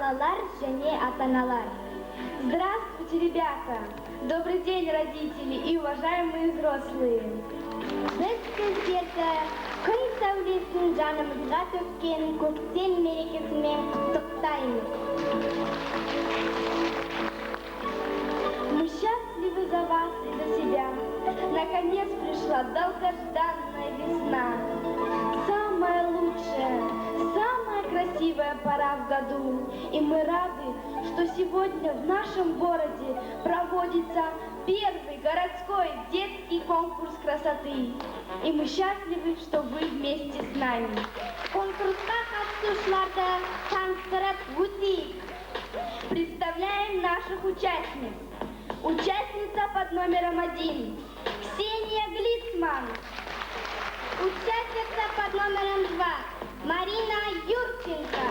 балалар және ата-аналар. Здравствуйте, ребята! Добрый день, родители и уважаемые взрослые! Біз сіздерді күн сәулесін жанымызға төккен көктем мерекесімен құттықтаймыз. Мы счастливы за вас и за себя. Наконец пришла долгожданная весна. Самая лучшая, самая красивая пора в году. И мы рады, что сегодня в нашем городе проводится первый городской детский конкурс красоты. И мы счастливы, что вы вместе с нами. Конкурсқа қатысушыларды таныстырып өтейік. Представляем наших участниц. Участница под номером 1 Ксения Глицман. Участница под номером 2 Марина Юрченко.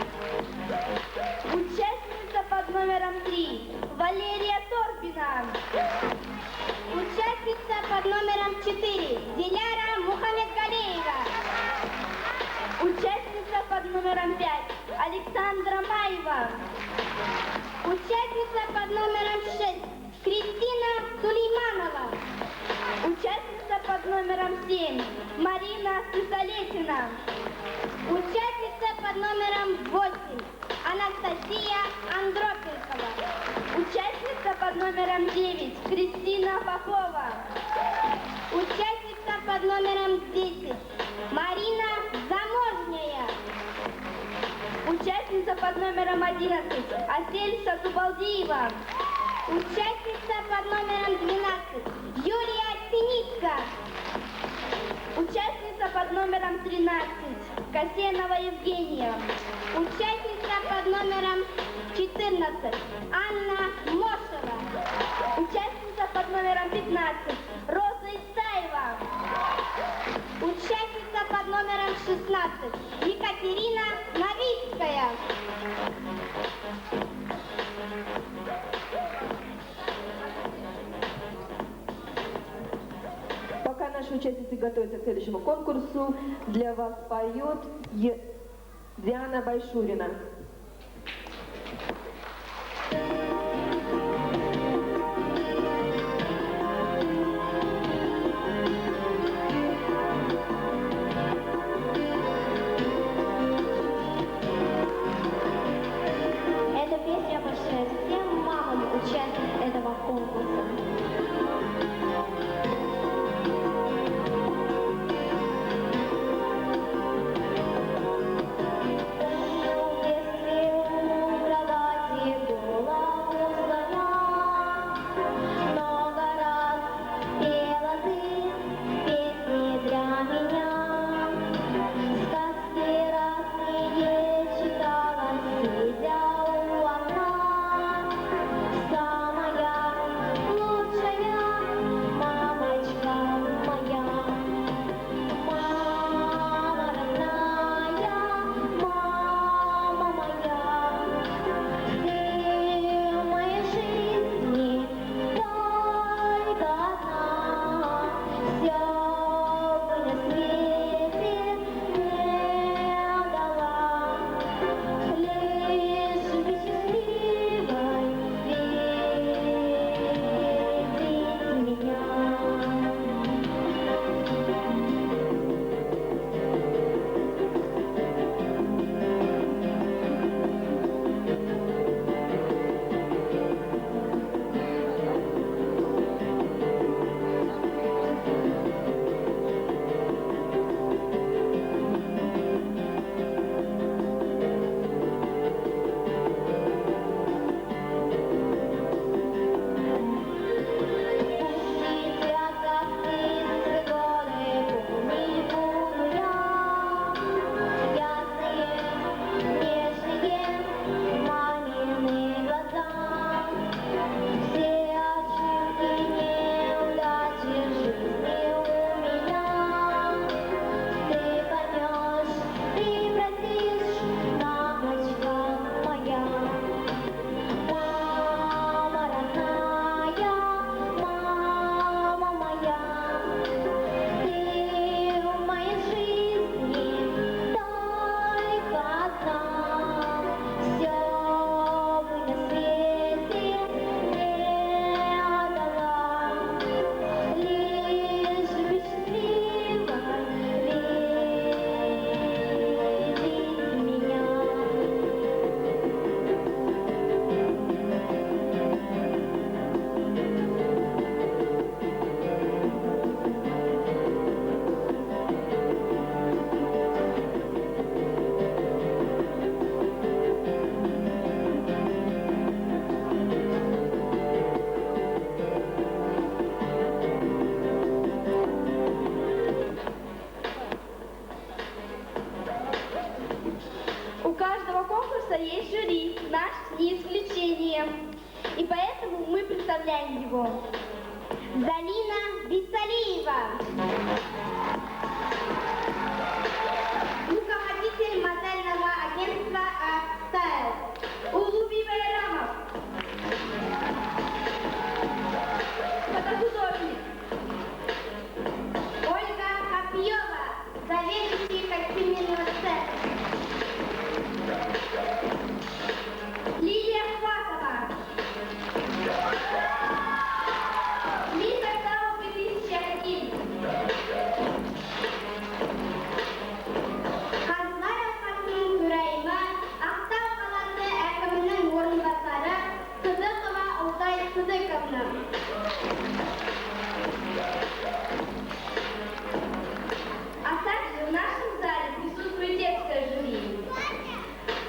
Участница под номером 3 Валерия Торбина. Участница под номером 4 Диляра Мухаммедгалеева. Участница под номером 5 Александра Маева. Участница под номером 6 Кристина Сулейманова. Участница под номером 7 Марина Сысолетина. Участница под номером 8 Анастасия Андропенкова. Участница под номером 9 Кристина Попова. Участница под номером 10 Марина Заможняя. Участница под номером 11 Асель Сатубалдиева. Участница под номером 12 Юлия Синицка. Участница под номером 13 Касенова Евгения. Участница под номером 14 Анна Мошева. Участница под номером 15 Роза Исаева. Участница под номером 16 Екатерина Новицкая. Пока наши участницы готовятся к следующему конкурсу, для вас поет Диана Байшурина. Эта песня обращается к тем мамам, участникам этого конкурса. есть жюри, наш не исключение. И поэтому мы представляем его. Залина Бисалиева. Руководитель модельного агентства «Астайл». Улуби Байрамов. Фотохудожник. Ольга Копьева, заведующий костюмерного цеха. Лилия Хватова. Лиза Сава 2001. Қазылар алқасының төрайымы, Ақтау қаласы әкімінің орынбасары Сыдықова Алтай Сыдықовна. А также в нашем зале присутствует детское жюри.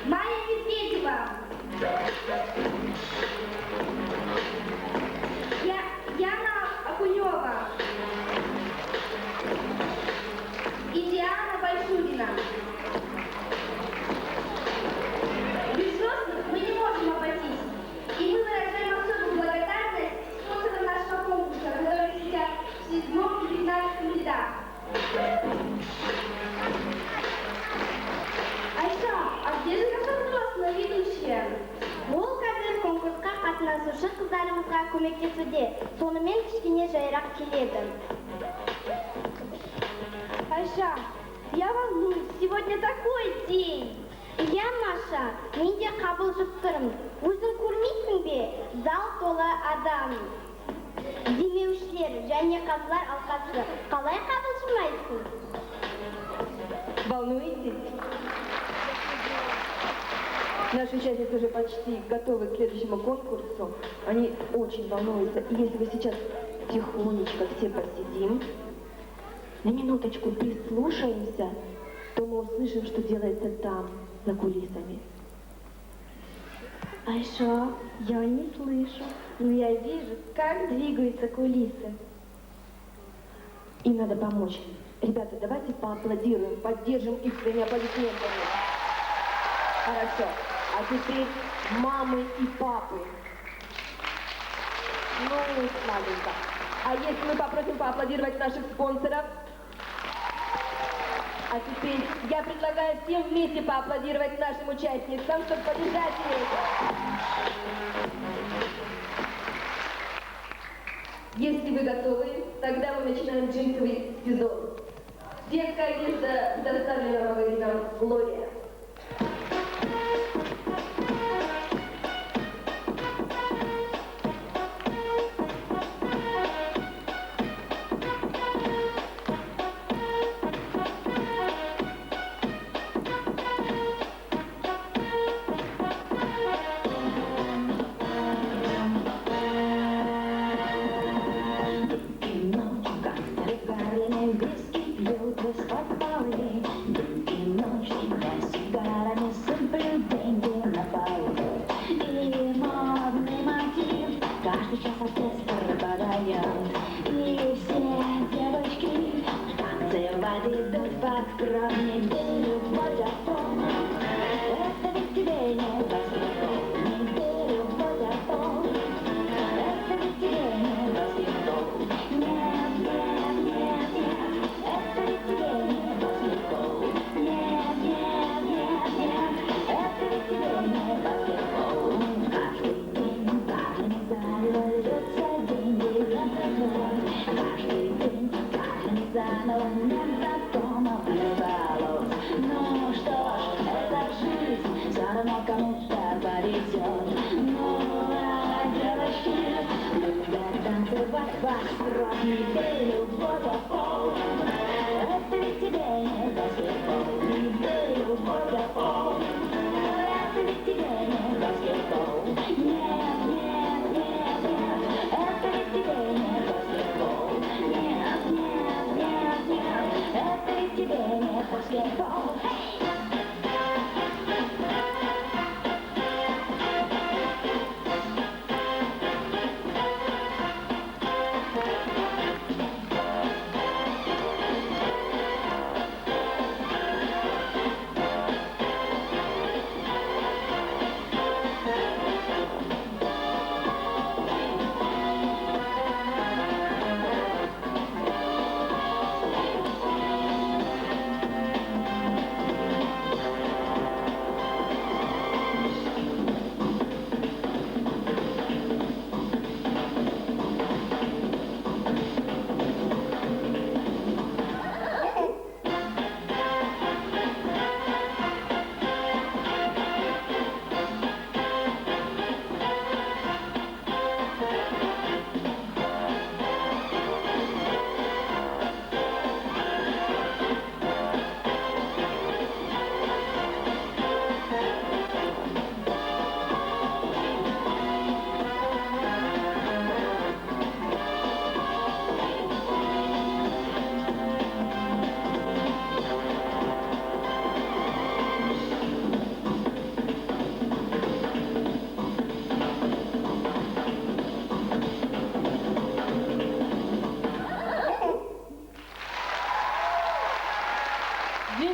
Майя Медведева. Яна Окунева. И Диана Байшурина. Без взрослых мы не можем обойтись. И мы выражаем особую благодарность спонсорам нашего конкурса, которые сидят в 7 и 15 рядах. Айша, а где же наша взрослая ведущая? Ол қазір конкурсқа қатынасушы қыздарымызға көмектесуде. Сонымен кішкене жайырақ келеді. Айша, я волнуюсь, сегодня такой день. Я, Маша, мен де қабылжып тұрмын. Өзің көрмейсің бе? Зал толы адам. Демеушілер және қазылар алқасы. Қалай қабылжымайсың? Волнуетесь? Наши участницы уже почти готовы к следующему конкурсу. Они очень волнуются. И если вы сейчас тихонечко все посидим, на минуточку прислушаемся, то мы услышим, что делается там, за кулисами. Айша, я не слышу, но я вижу, как двигаются кулисы. Им надо помочь. Ребята, давайте поаплодируем, поддержим их своими аплодисментами. Хорошо. А теперь мамы и папы. Ну, славненько. А если мы попросим поаплодировать наших спонсоров? А теперь я предлагаю всем вместе поаплодировать нашим участницам, чтобы поддержать их. Если вы готовы, тогда мы начинаем джинсовый сезон. Детская одежда предоставлена магазином «Глория».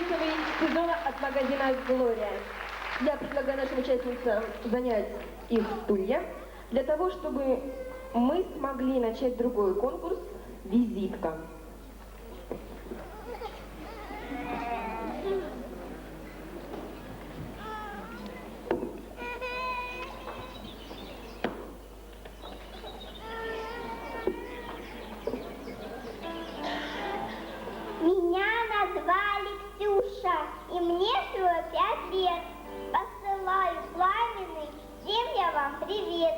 джинсовый сезона от магазина «Глория». Я предлагаю нашим участницам занять их стулья для того, чтобы мы смогли начать другой конкурс «Визитка». Меня назвали Ксюша, и мне всего 5 лет. Посылаю пламенный всем я вам привет.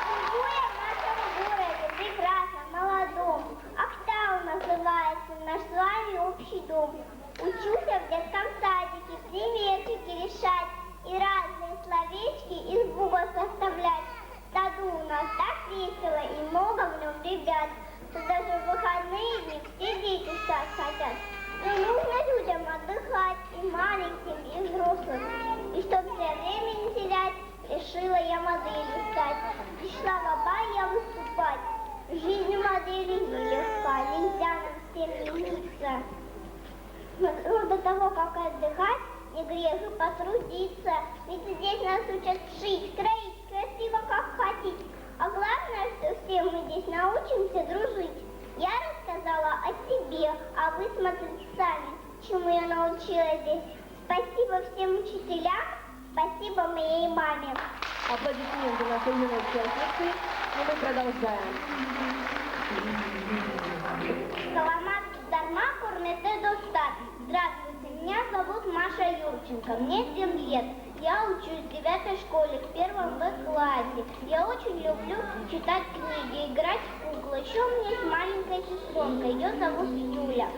Живу я в нашем городе, прекрасном, молодом. Ахтау называется наш с вами общий дом. Учусь я в детском садике, приветики решать и разные словечки из букв составлять. В саду у нас так весело и много в нем ребят, что даже в выходные дни все дети в сад хотят. Но нужно людям отдыхать, и маленьким, и взрослым. И чтоб зря время не терять, решила я моделью стать. Пришла в бай я выступать. Жизнь модели нелегка, нельзя нам всем лениться. Но до того, как отдыхать, не грех и потрудиться. Ведь здесь нас учат шить, кроить, красиво как хотите. А главное, что все мы здесь научимся дружить. Я рассказала о себе, а вы смотрите сами, чему я научилась здесь. Спасибо всем учителям, спасибо моей маме. Аплодисменты нашей юной участницы, и мы продолжаем. Саламат дарма курнете достат. Здравствуйте, меня зовут Маша Юрченко, мне 7 лет. Я учусь в 9 школе, в 1 В классе. Я очень люблю читать книги, играть в куклы. Еще у меня есть маленькая сестренка, ее зовут Юля.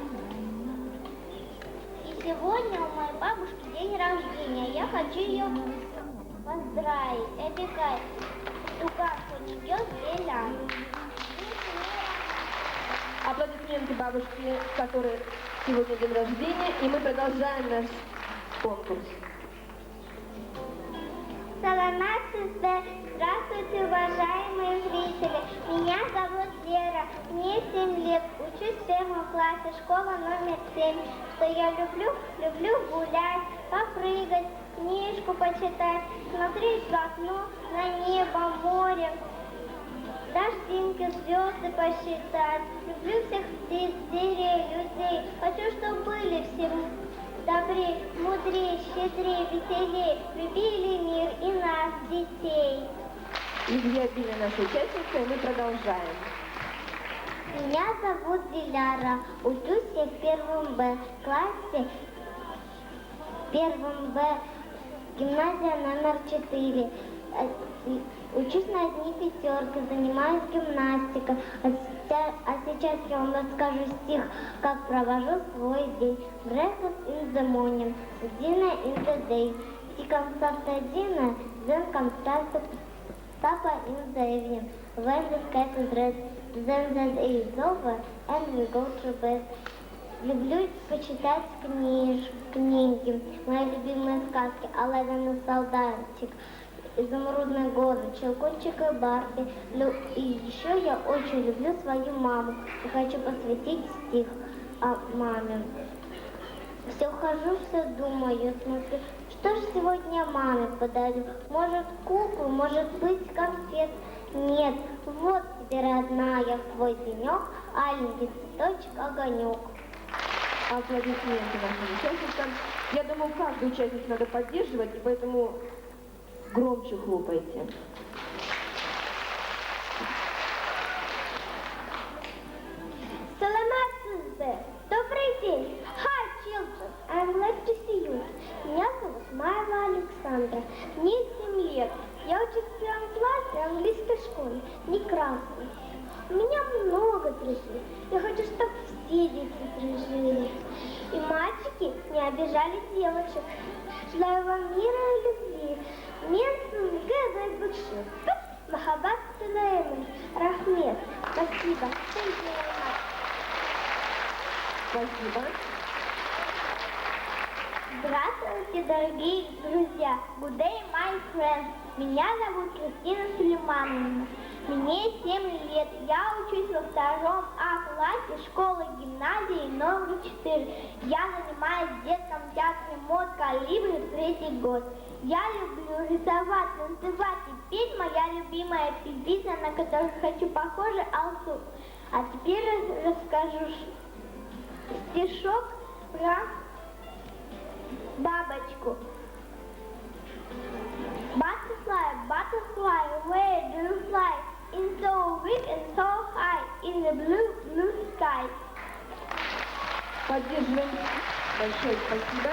И сегодня у моей бабушки день рождения. Я хочу ее поздравить. Эпикай. Тугарку несет Белян. Аплодисменты бабушке, которой сегодня день рождения, и мы продолжаем наш конкурс. Саламат Сызбе. Здравствуйте, уважаемые зрители. Меня зовут Лера, мне 7 лет. Учусь в 1 классе, школа номер 7. Что я люблю? Люблю гулять, попрыгать, книжку почитать, смотреть в окно на небо, море, дождинки, звезды посчитать. Люблю всех птиц, деревьев, людей. Хочу, чтобы были все добрее, мудрее, щедрее, веселее, любили мир и нас, детей. Изъявили нашу участницу, и мы продолжаем. Меня зовут Диляра. Учусь я в 1 Б классе, 1 Б, гимназия номер 4. Учусь на одни пятерки, занимаюсь гимнастикой. А сейчас я вам расскажу стих, как провожу свой день. Breakfast in the morning, dinner in the day. Tea comes after dinner, then comes supper in the evening. When the cat is red, then the day is over, and we go to bed. Люблю почитать книги, мои любимые сказки, Аладдин и солдатик, Изумрудный город, Щелкунчик и Барби. И еще я очень люблю свою маму и хочу посвятить стих о маме. Все хожу, все думаю, смотрю, что же сегодня маме подарю? Может, куклу, может быть, конфет? Нет, вот тебе, родная, в твой денек, аленький цветочек, огонек. Аплодисменты нашим участницам. Я думаю, каждую участницу надо поддерживать, и поэтому громче хлопайте. Саламат Сызбе. Добрый день. Hi, children. I'm glad to see you. Меня зовут Майла Александра. Мне 7 лет. Я учусь в 1 классе английской школе. Не красный. У меня много друзей. Я хочу, чтобы все дети дружили. И мальчики не обижали девочек. Желаю вам мира и любви. Мен Гэбэ Быкши. Махаббат Тулейман. Рахмет. Спасибо. Спасибо. Здравствуйте, дорогие друзья. Good day, my friends. Меня зовут Кристина Сулеймановна. Мне 7 лет. Я учусь во 2 А классе школы-гимназии номер 4. Я занимаюсь в детском театре МОД «Калибри» 3-й год. Я люблю рисовать, танцевать и петь. Моя любимая певица, на которую хочу похожа, Алсу. А теперь расскажу стишок про бабочку. Butterfly, butterfly, where do you fly? In so big and so high, in the blue, blue sky. Поддерживаем. Большое спасибо.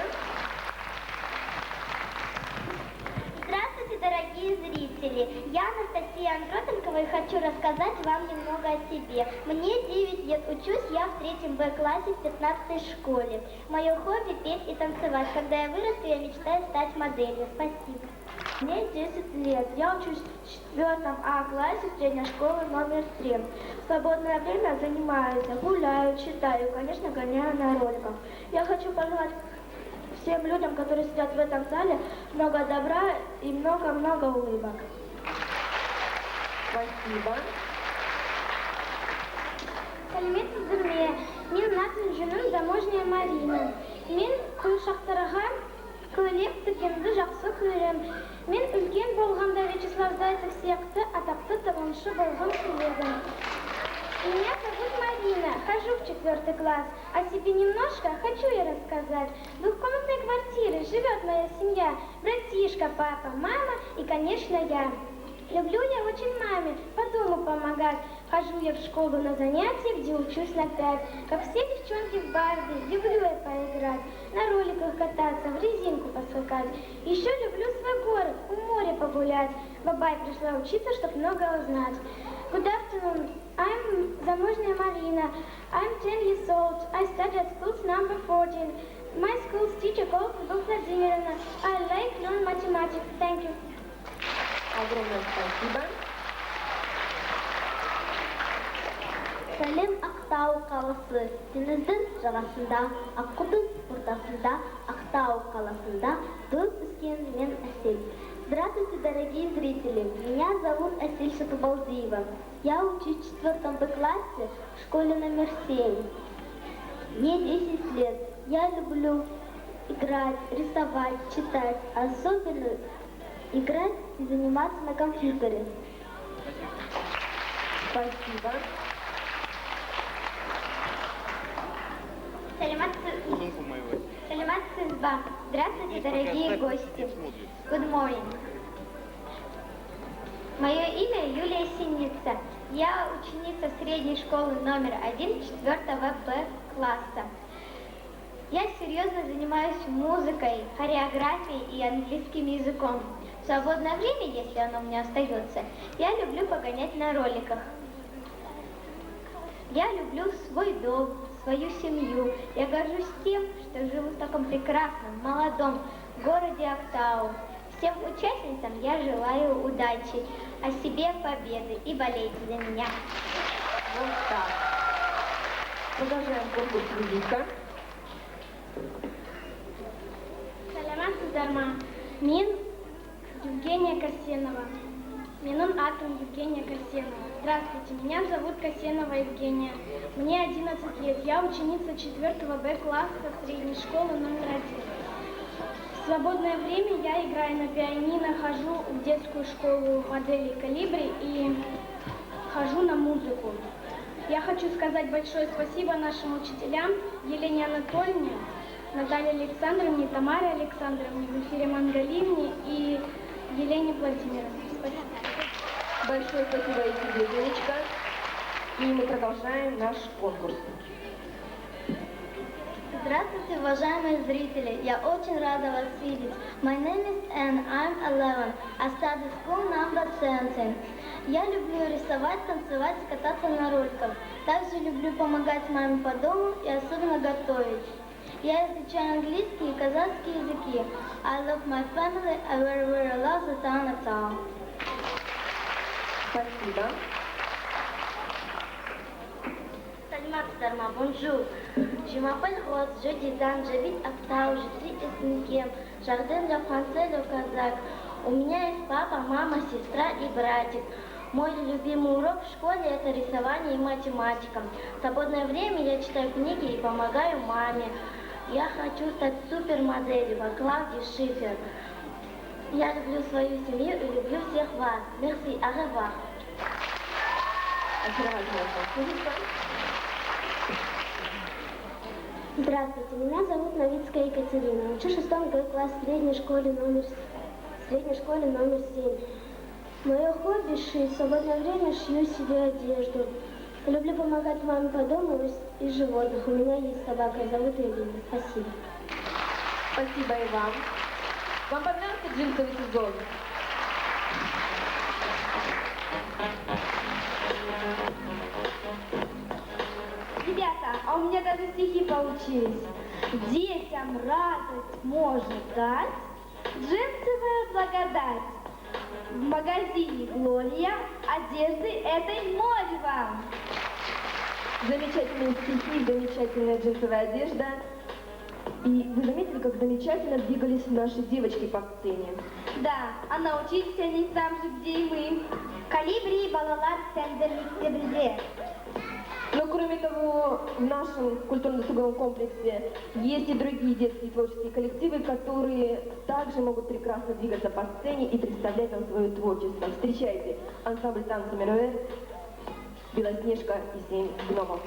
Здравствуйте, дорогие зрители! Я Анастасия Андропенкова и хочу рассказать вам немного о себе. Мне 9 лет, учусь я в 3 Б классе в 15-й школе. Мое хобби – петь и танцевать. Когда я вырасту, я мечтаю стать моделью. Спасибо. Мне 10 лет. Я учусь в 4 А классе средней школы номер 3. В свободное время занимаюсь, гуляю, читаю, конечно, гоняю на роликах. Я хочу пожелать всем людям, которые сидят в этом зале, много добра и много-много улыбок. Спасибо. Сәлемет сіздерме, мен Натан Жүнім замужняя Марина. Мен құйшақтарға көйлек тігемді жақсы көрем. Мен үлкен болғанда Вячеслав Зайцев сияқты атақты тығыншы болған тілегім. Меня зовут Марина, хожу в 4 класс. О себе немножко хочу я рассказать. В двухкомнатной квартире живет моя семья. Братишка, папа, мама и, конечно, я. Люблю я очень маме по дому помогать. Хожу я в школу на занятия, где учусь на 5. Как все девчонки в Барби, люблю я поиграть, на роликах кататься, в резинку поскакать. Еще люблю свой город, у моря погулять. Бабай пришла учиться, чтоб много узнать. Good afternoon, I'm замужняя Marina. I'm 10 years old. I study at school number 14. My school's teacher called Любовь Владимировна. I like learn mathematics. Thank you. Огромное спасибо. Сәлем Ақтау қаласы, теңіздің жағасында, аққудың ортасында, Ақтау қаласында туып өскен мен Әсел. Здравствуйте, дорогие зрители! Меня зовут Асель Шатубалдиева. Я учусь в 4 Б классе в школе номер 7. Мне 10 лет. Я люблю играть, рисовать, читать, особенно играть и заниматься на компьютере. Спасибо. Салимат Сызба. Здравствуйте, дорогие гости. Good morning. Мое имя Юлия Синица. Я ученица средней школы номер 1 4 Б класса. Я серьезно занимаюсь музыкой, хореографией и английским языком. В свободное время, если оно у меня остается, я люблю погонять на роликах. Я люблю свой дом, свою семью. Я горжусь тем, что живу в таком прекрасном, молодом городе Актау. Всем участницам я желаю удачи, а себе победы и болейте за меня. Вот так. Продолжаем конкурс «Визитка». Саламат сіздерма. Мен Евгения Касенова. Менің атом Евгения Касенова. Здравствуйте, меня зовут Касенова Евгения. Мне 11 лет. Я ученица 4 Б класса средней школы номер 1. В свободное время я играю на пианино, хожу в детскую школу моделей «Калибри» и хожу на музыку. Я хочу сказать большое спасибо нашим учителям Елене Анатольевне, Наталье Александровне, Тамаре Александровне, Глафире Мангалиевне и Елене Владимировне. Спасибо. Большое спасибо и тебе, Юлечка. И мы продолжаем наш конкурс. Здравствуйте, уважаемые зрители! Я очень рада вас видеть. My name is Anne, I'm 11. I study school number 17. Я люблю рисовать, танцевать и кататься на роликах. Также люблю помогать маме по дому и особенно готовить. Я изучаю английский и казахский языки. I love my family, I very, very love the town of Tao. Спасибо. Salam, bonjour. Je m'appelle Rose, je dis Anne, j'habite à Птау, je suis из Нгем, jardin de français de Казак. У меня есть папа, мама, сестра и братик. Мой любимый урок в школе – это рисование и математика. В свободное время я читаю книги и помогаю маме. Я хочу стать супермоделью, как Клаудия Шифер. Я люблю свою семью и люблю всех вас. Merci, au revoir. Здравствуйте, меня зовут Новицкая Екатерина. Учу в 6 классе средней школе номер 7. Мое хобби – шить. В свободное время шью себе одежду. Люблю помогать маме по дому и животных. У меня есть собака, зовут ее Лина. Спасибо. Спасибо и вам. Вам понравился джинсовый сезон? Ребята, а у меня даже стихи получились. Детям радость может дать джинсовая благодать. В магазине Глория одежды этой море вам. Замечательные стихи, замечательная джинсовая одежда. И вы заметили, как замечательно двигались наши девочки по сцене? Да, а научились они там же, где и мы. Калибри, балалар, сендерлик, Но кроме того, в нашем культурно-досуговом комплексе есть и другие детские творческие коллективы, которые также могут прекрасно двигаться по сцене и представлять нам свое творчество. Встречайте ансамбль танца Меруэр, Белоснежка и 7 гномов.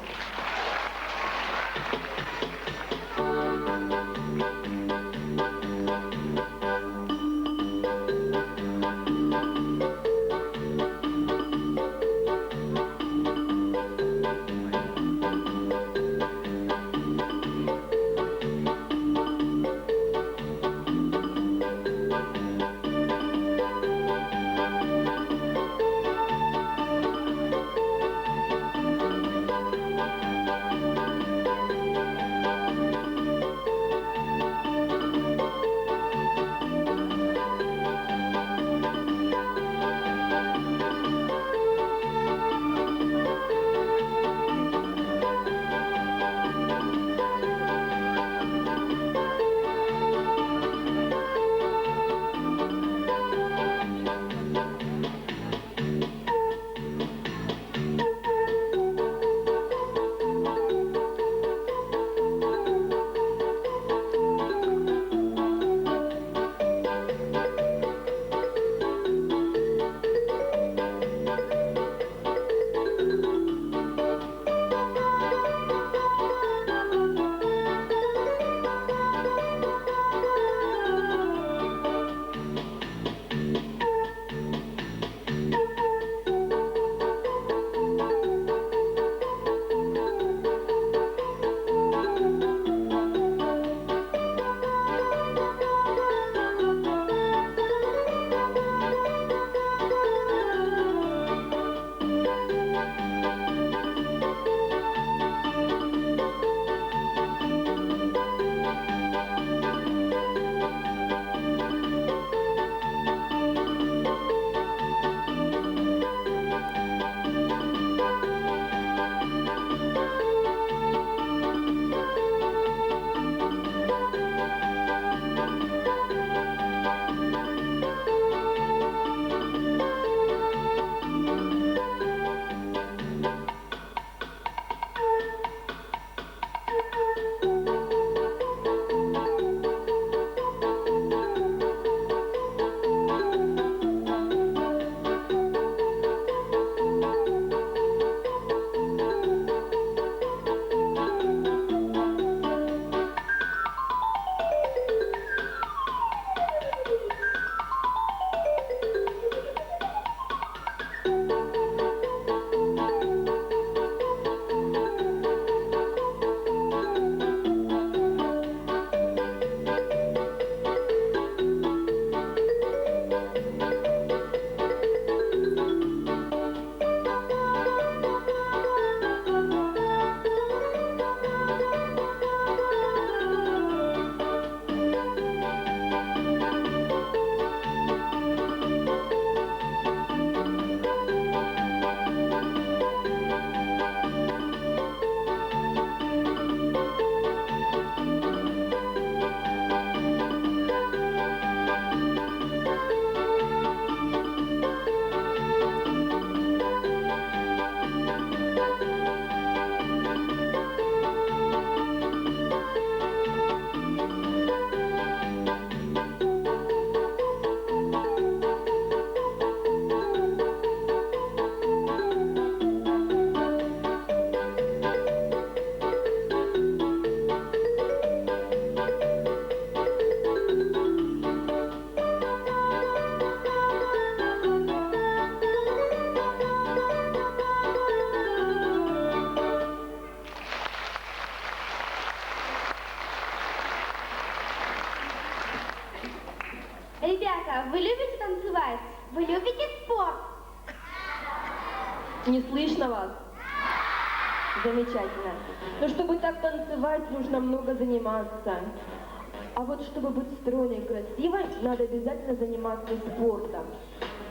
Ребята, вы любите танцевать? Вы любите спорт? Не слышно вас? Замечательно. Но чтобы так танцевать, нужно много заниматься. А вот чтобы быть стройной и красивой, надо обязательно заниматься спортом.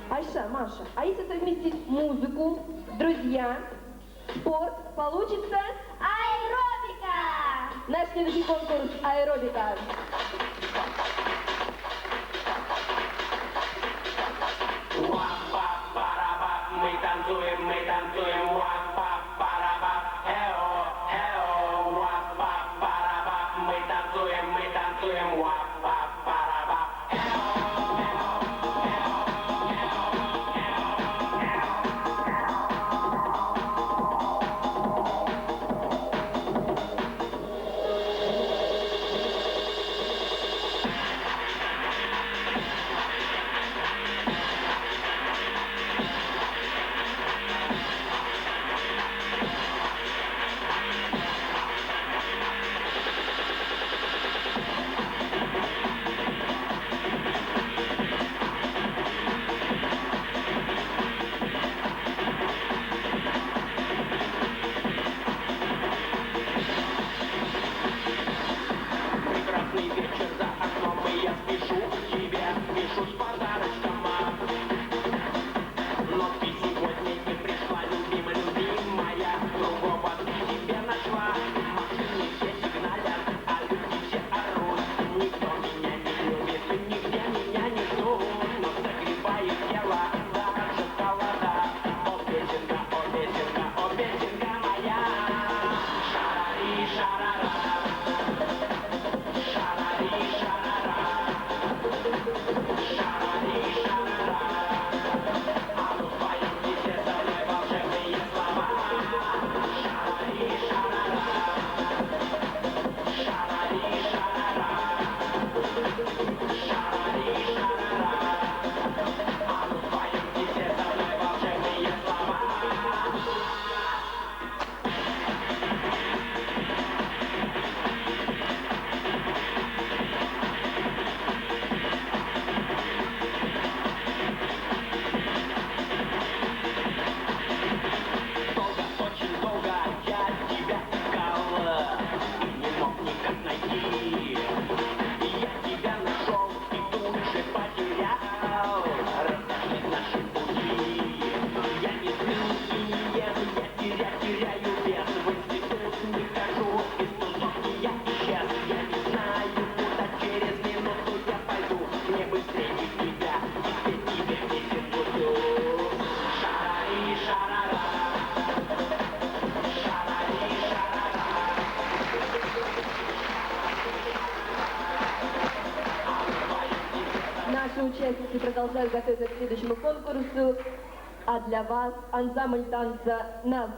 Айша, Маша, а если совместить музыку, друзья, спорт, получится Аэробика! наш следующий конкурс аэробика. Мы танцуем, ва-па-па-ра-ба, эо, эо, ва-па-па-ра-ба. Мы танцуем, ва-па-па-ра-ба, прекрасный вечер за окном, и я спешу к тебе, спешу с подарочком. Но ты сегодня не пришла, любимая, другого ты себе нашла. Машины все сигналят, а люди все орут. Никто меня не любит, нигде меня не ждут. Но согревает тело даже холода. О, песенка, о, песенка, о, песенка моя. Шарари, шарара. Долго, очень долго я тебя искал и не мог никак найти. И я тебя нашел и тут же потерял. Разошлись наши пути. Я не сплю и не ем, я теряю вес. В институт не хожу, из тусовки я исчез. Я не знаю, куда через минуту я пойду. Мне бы встретить тебя и спеть тебе песенку ту. Шарари, шарара. Наши участники продолжают готовиться к следующему конкурсу. А для вас ансамбль танца «Нас».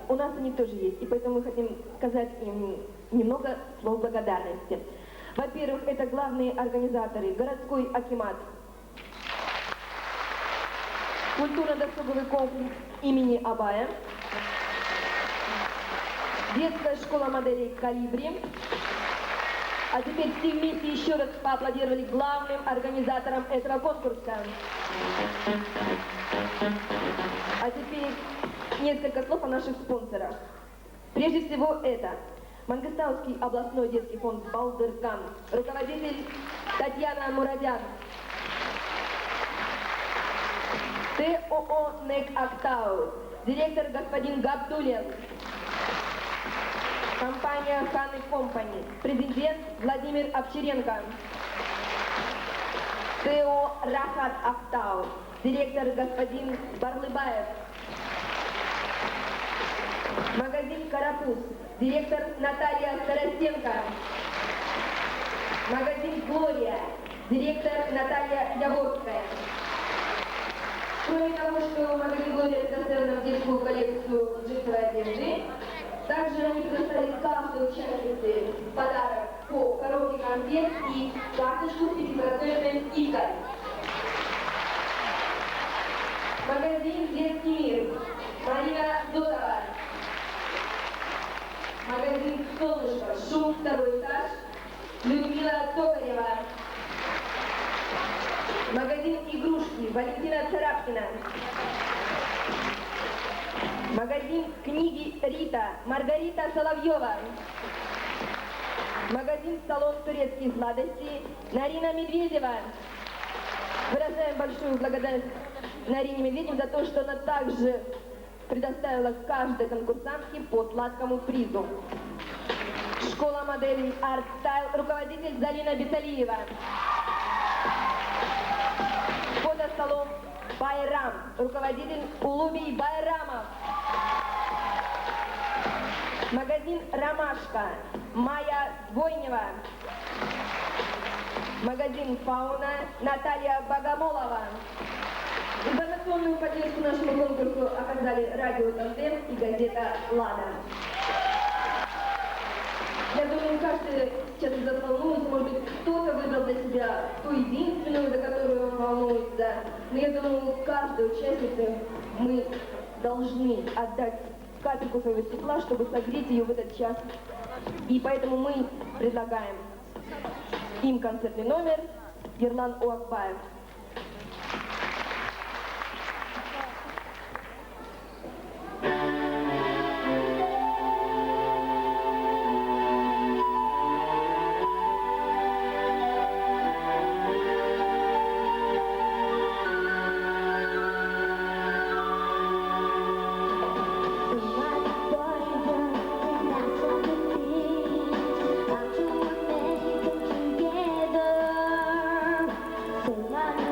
у нас они тоже есть, и поэтому мы хотим сказать им немного слов благодарности. Во-первых, это главные организаторы, городской акимат, культурно-досуговый комплекс имени Абая, детская школа моделей «Калибри». А теперь все вместе еще раз поаплодировали главным организаторам этого конкурса. А теперь несколько слов о наших спонсорах. Прежде всего это Мангыстауский областной детский фонд «Балдыркан», руководитель Татьяна Мурадян, ТОО «НЭК Актау», директор господин Габдулин, компания «Хан и Компани», президент Владимир Овчаренко, ТО «Рахат Актау», директор господин Барлыбаев, магазин «Карапуз», директор Наталья Старостенко, магазин «Глория», директор Наталья Яворская. Кроме того, что магазин «Глория» предоставил нам детскую коллекцию джинсовой одежды, также они предоставили каждой участнице подарок по коробке конфет и карточку с 5% скидкой. Магазин «Детский мир», Марина Зотова. Магазин «Солнышко», Шум, 2-й этаж, Людмила Токарева. Магазин «Игрушки», Валентина Царапкина. Магазин «Книги Рита», Маргарита Соловьева. Магазин «Салон турецких сладостей», Нарина Медведева. Выражаем большую благодарность Нарине Медведевой за то, что она также предоставила каждой конкурсантке по сладкому призу. Школа моделей Art Style, руководитель Залина Беталиева. Фотосалон Байрам, руководитель Улубий Байрамов. Магазин «Ромашка», Майя Двойнева. Магазин «Фауна», Наталья Богомолова. Информационную поддержку нашему конкурсу оказали радио «Тандем» и газета «Лада». Я думаю, каждый сейчас заволнуется, может быть, кто-то выбрал для себя ту единственную, за которую он волнуется. Но я думаю, каждой участнице мы должны отдать капельку своего тепла, чтобы согреть ее в этот час. И поэтому мы предлагаем им концертный номер «Ерлан Уакбаев». Together,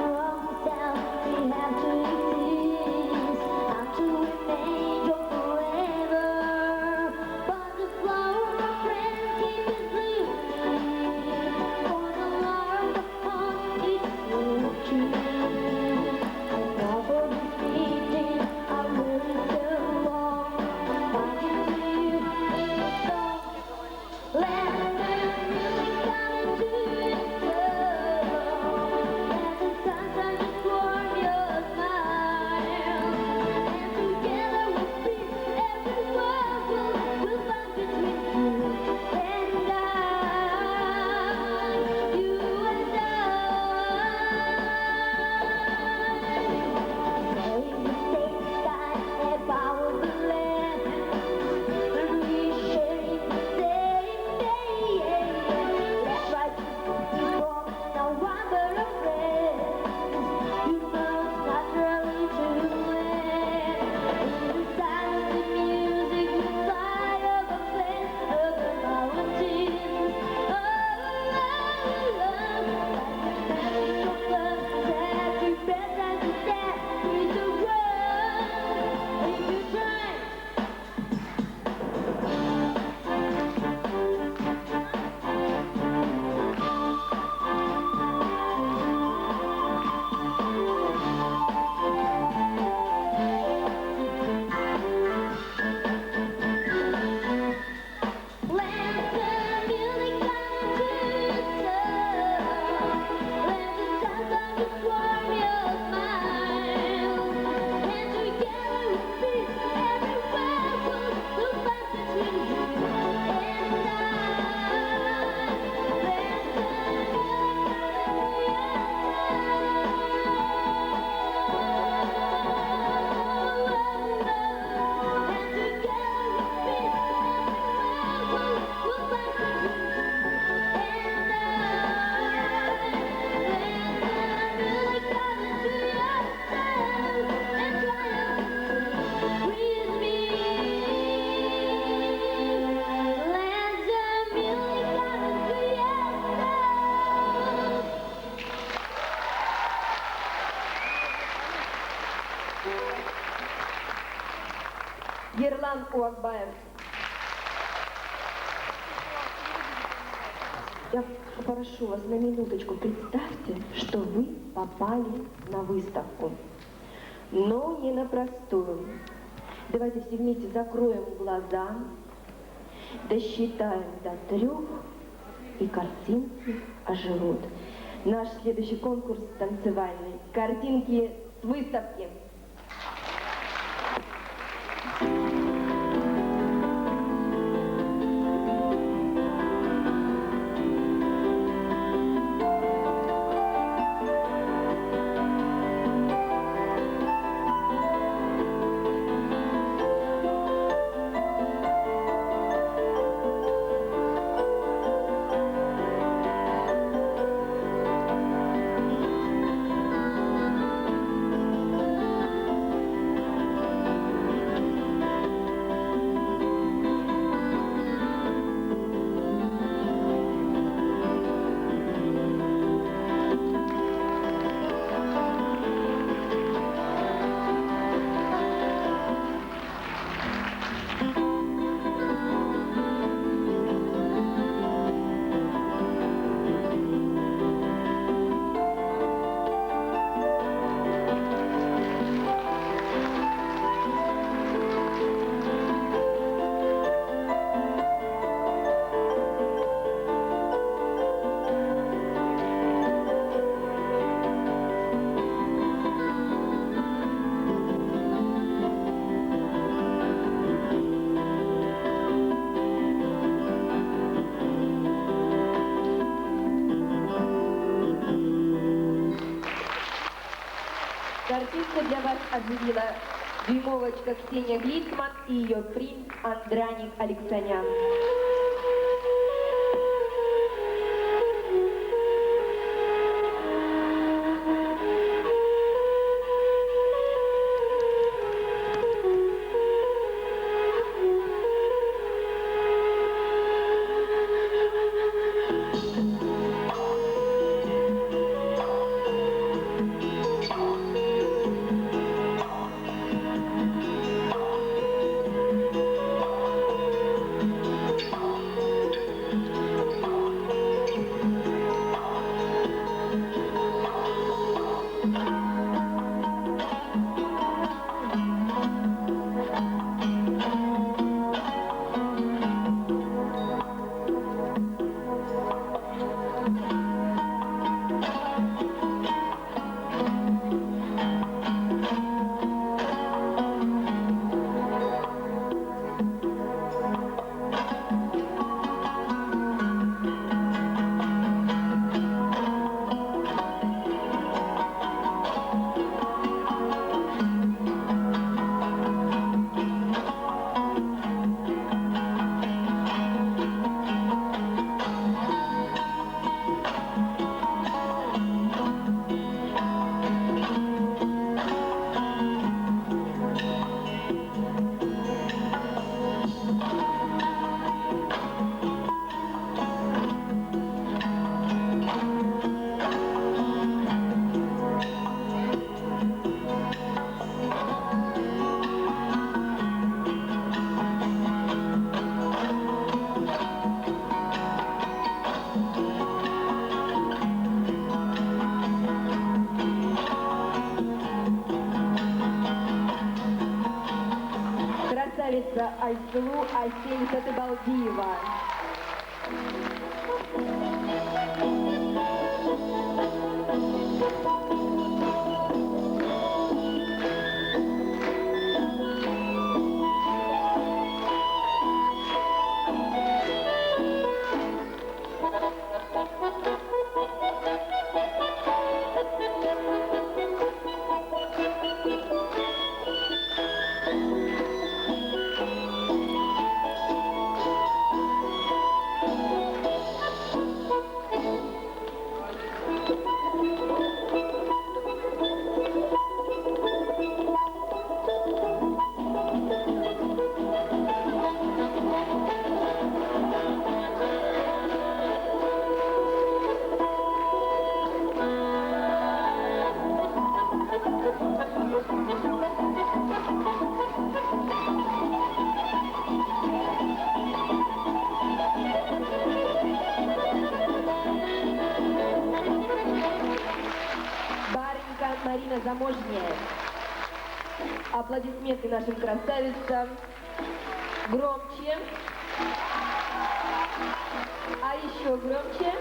Акбаев. Я попрошу вас на минуточку, представьте, что вы попали на выставку. Но не на простую. Давайте все вместе закроем глаза, досчитаем до 3, и картинки оживут. Наш следующий конкурс танцевальный. Картинки с выставки. Картинку для вас объявила дюймовочка Ксения Глицман и ее принц Андраник Алексанян. Красавица Айсулу Асень Сатыбалдиева. Марина Заможняя. Аплодисменты нашим красавицам. Громче. А еще громче.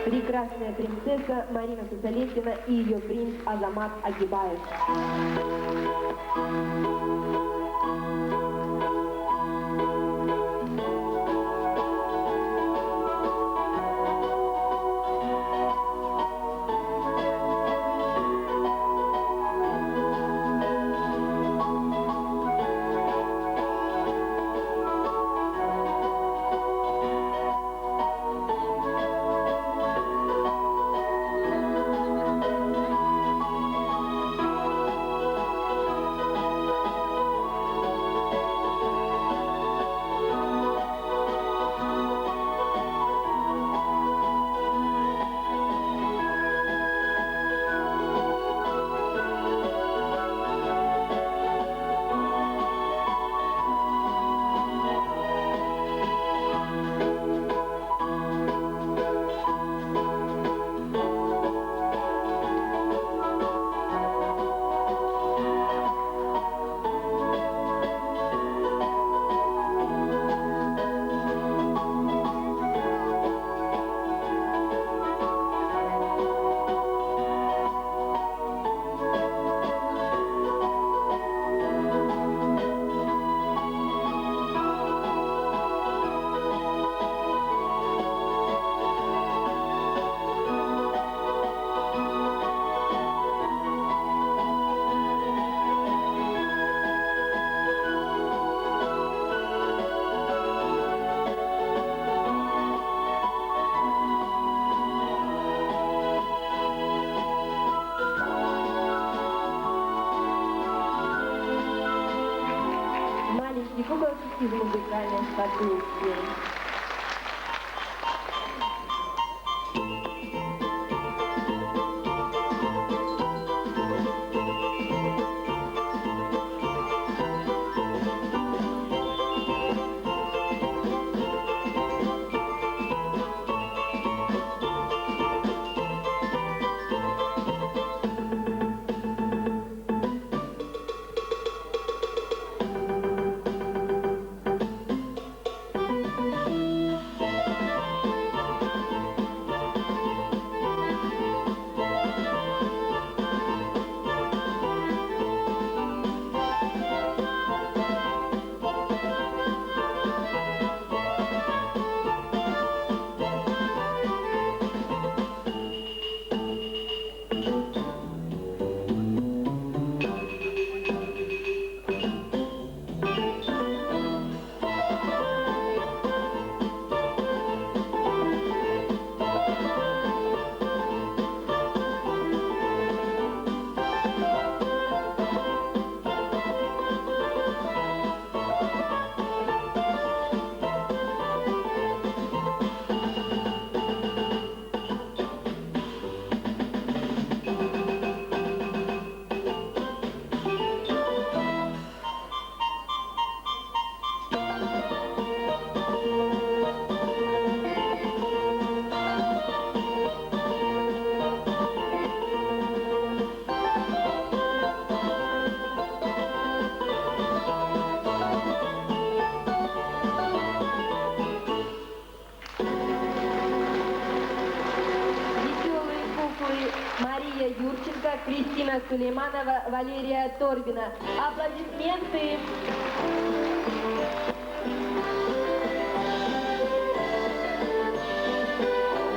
Прекрасная принцесса Марина Сысолетина и ее принц Азамат Агибаев. Из музыкальной шкатулки. Мария Юрченко, Кристина Сулейманова, Валерия Торбина. Аплодисменты.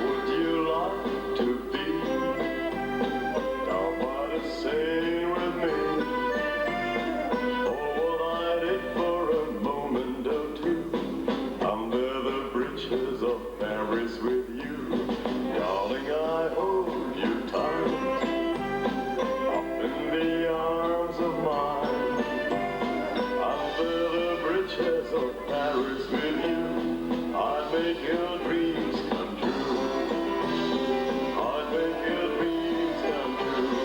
Would you like to be down by the sea with me? Or would I did for a moment or two under the bridges of Paris with you? Darling, I hold you tight up in the arms of mine under the bridges of Paris with you. I'd make your dreams come true. I'd make your dreams come true.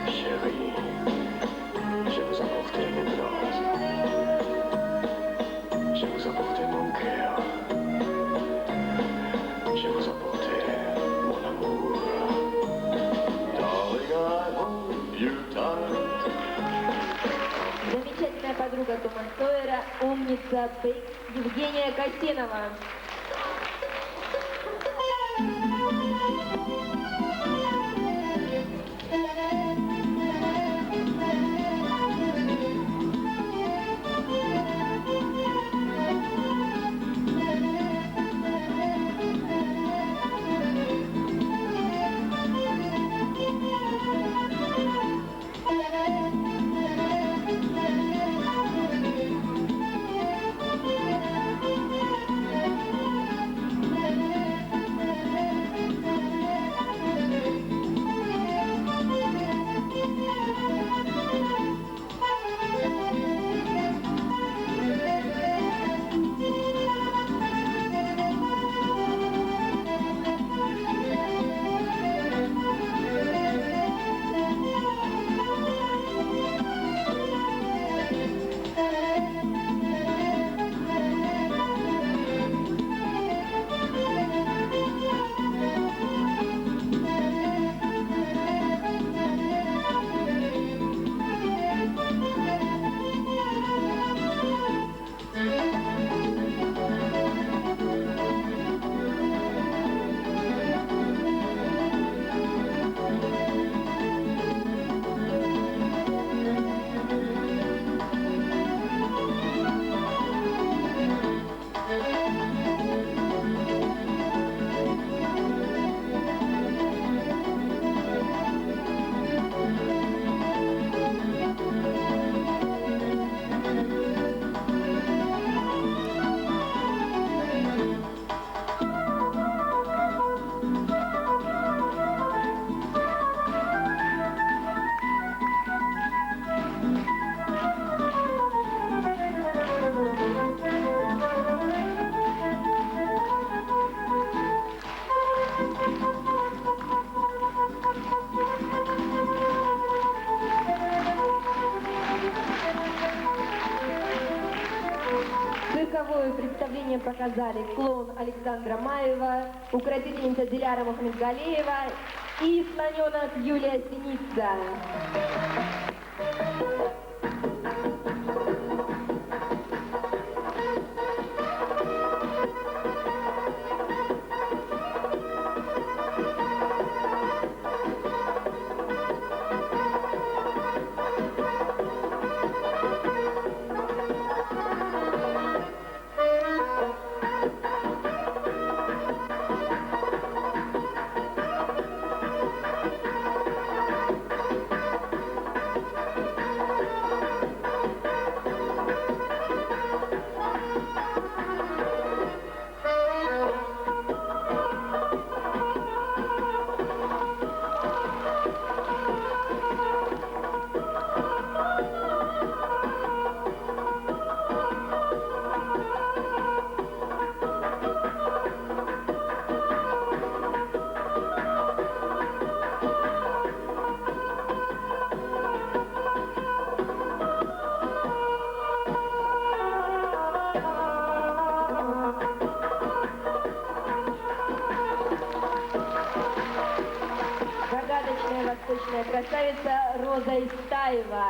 Chérie, je vous apportais mes danses. Je vous apportais mon cœur. Je vous apportais mon amour. Darling, I hold you tight. Замечательная подруга Тома Сойера, умница Пейк, Евгения Косенова. Цирковое представление показали клоун Александра Маева, укротительница Диляра Мухаммедгалеева и слоненок Юлия Синица. восточная красавица Роза Истаева.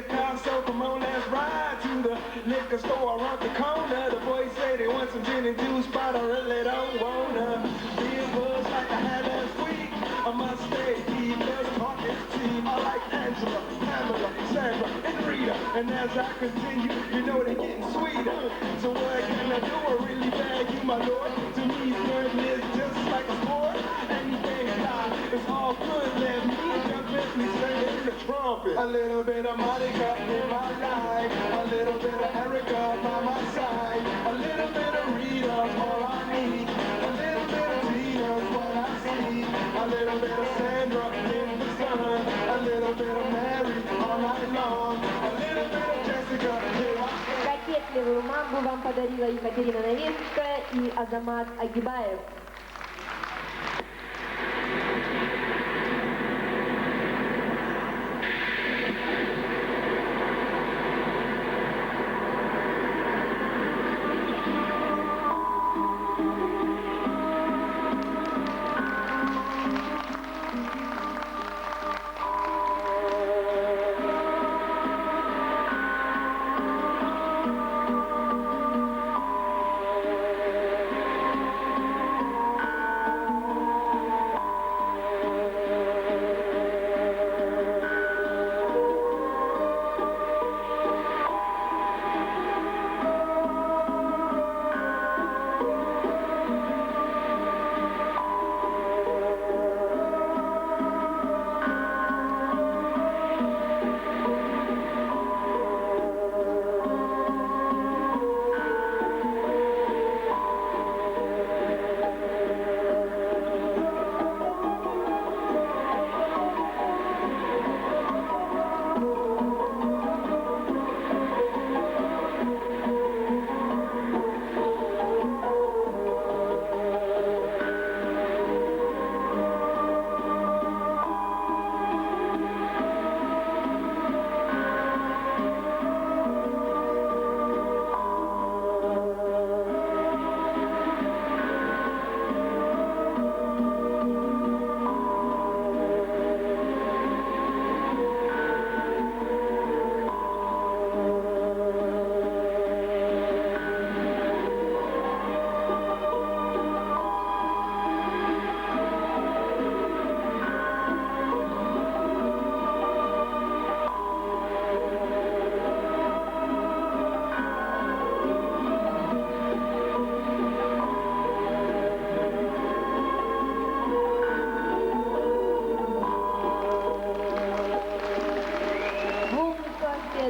car, so come on, let's ride to the liquor store around the corner. The boys say they want some gin and juice, but I really don't wanna be a buzz like I had last week. I must stay deep, let's talk this team. I like Angela, Pamela, Sandra, and Rita. And as I continue, you know they're getting sweeter. So what can I do? I really beg you, my lord. To me, flirting is just like a sport. Anything fly, it's all good. Let me jump in, me singing the trumpet. A little bit of Monica in my life, a little bit of Erica by my side, a little bit of Rita's all I need, a little bit of Tina's what I see, a little bit of Sandra in the sun, a little bit of Mary all night long, a little bit of Jessica, here I am. Кокетливую мамбу вам подарила Екатерина Новинская и Азамат Агибаев.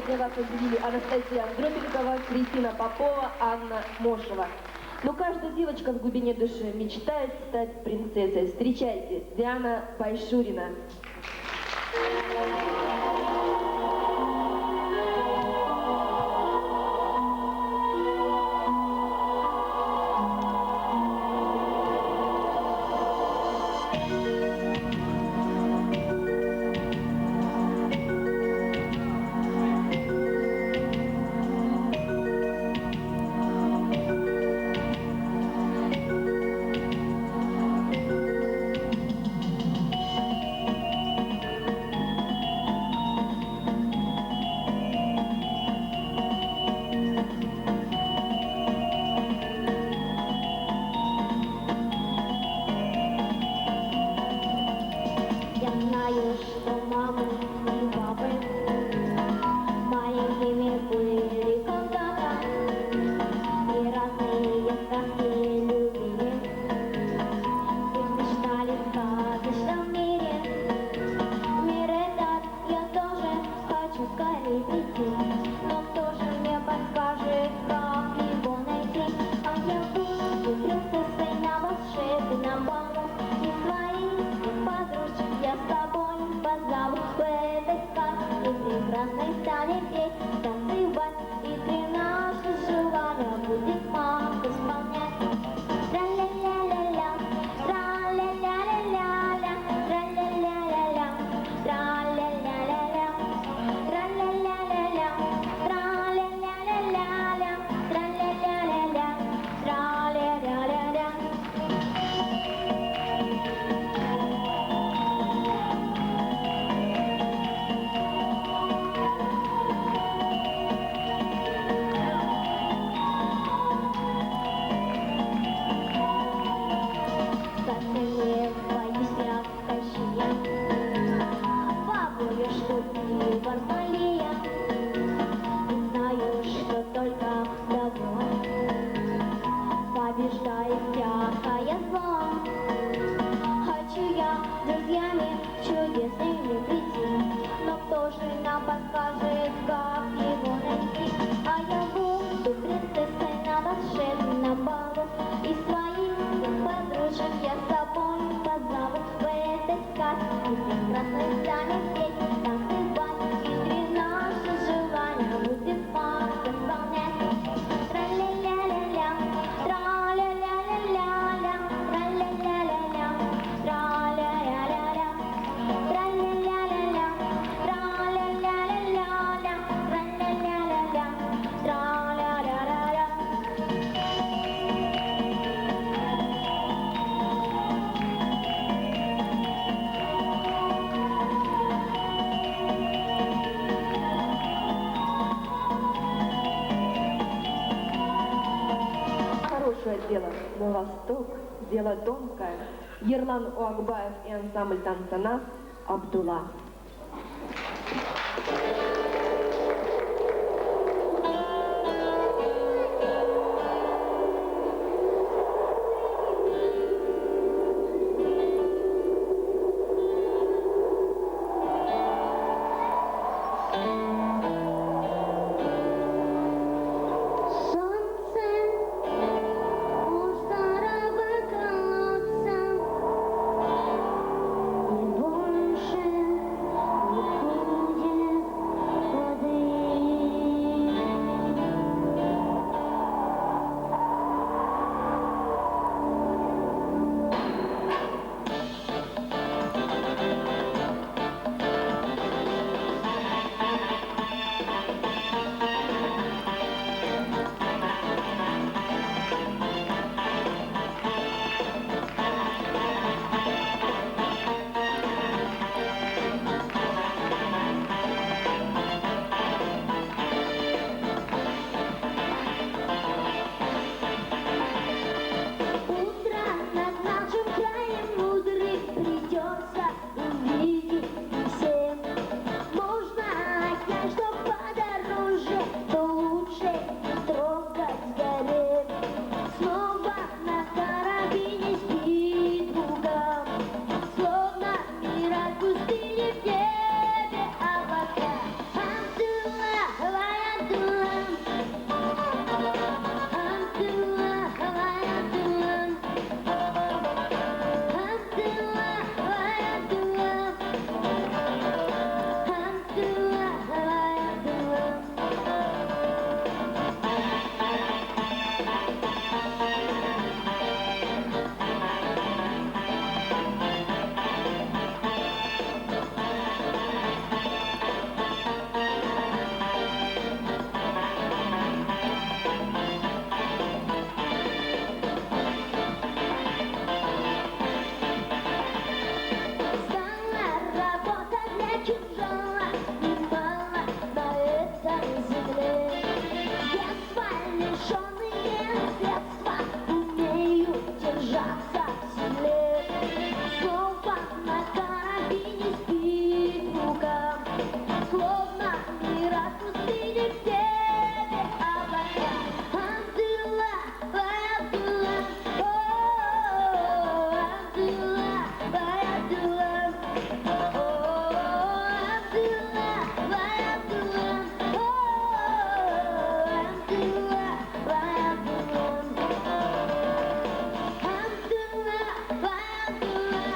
Для вас объявили Анастасия Андропенкова, Кристина Попова, Анна Мошева. Но каждая девочка в глубине души мечтает стать принцессой. Встречайте, Диана Байшурина. дело, но Восток – дело тонкое. Ерлан Уакбаев и ансамбль танца «Нас» Абдулла. Солнце у старого колодца, и больше не будет воды. Утро над нашим краем мудрых придется увидеть всем. Можно опять, что подороже, то лучше не трогать скорее. Снова на карабине спит друга, словно мир отпустили в небе облака. Абдулла, хавай, Абдулла. Абдулла, хавай, Абдулла. Абдулла, хавай, Абдулла. Абдулла, хавай, Абдулла. Стала работа для чужого немало на этой земле. Детства лишенные средства умеют держаться в селе. Снова на карабине спит рука, словно мир отпустили в небе облака. Абдулла, ой, Абдулла, о, Абдулла, ой, Абдулла, о, Абдулла, ой, Абдулла, о, Абдулла, ой, Абдулла. Абдулла, ой, Абдулла,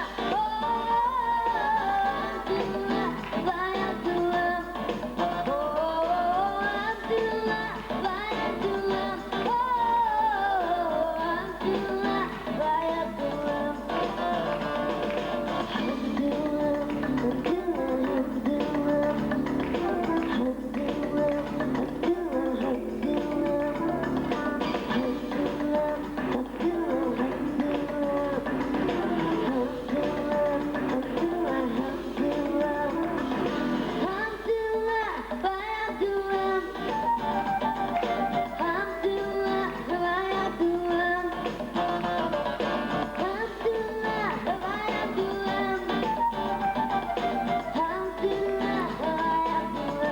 о, Абдулла, ой, Абдулла, о,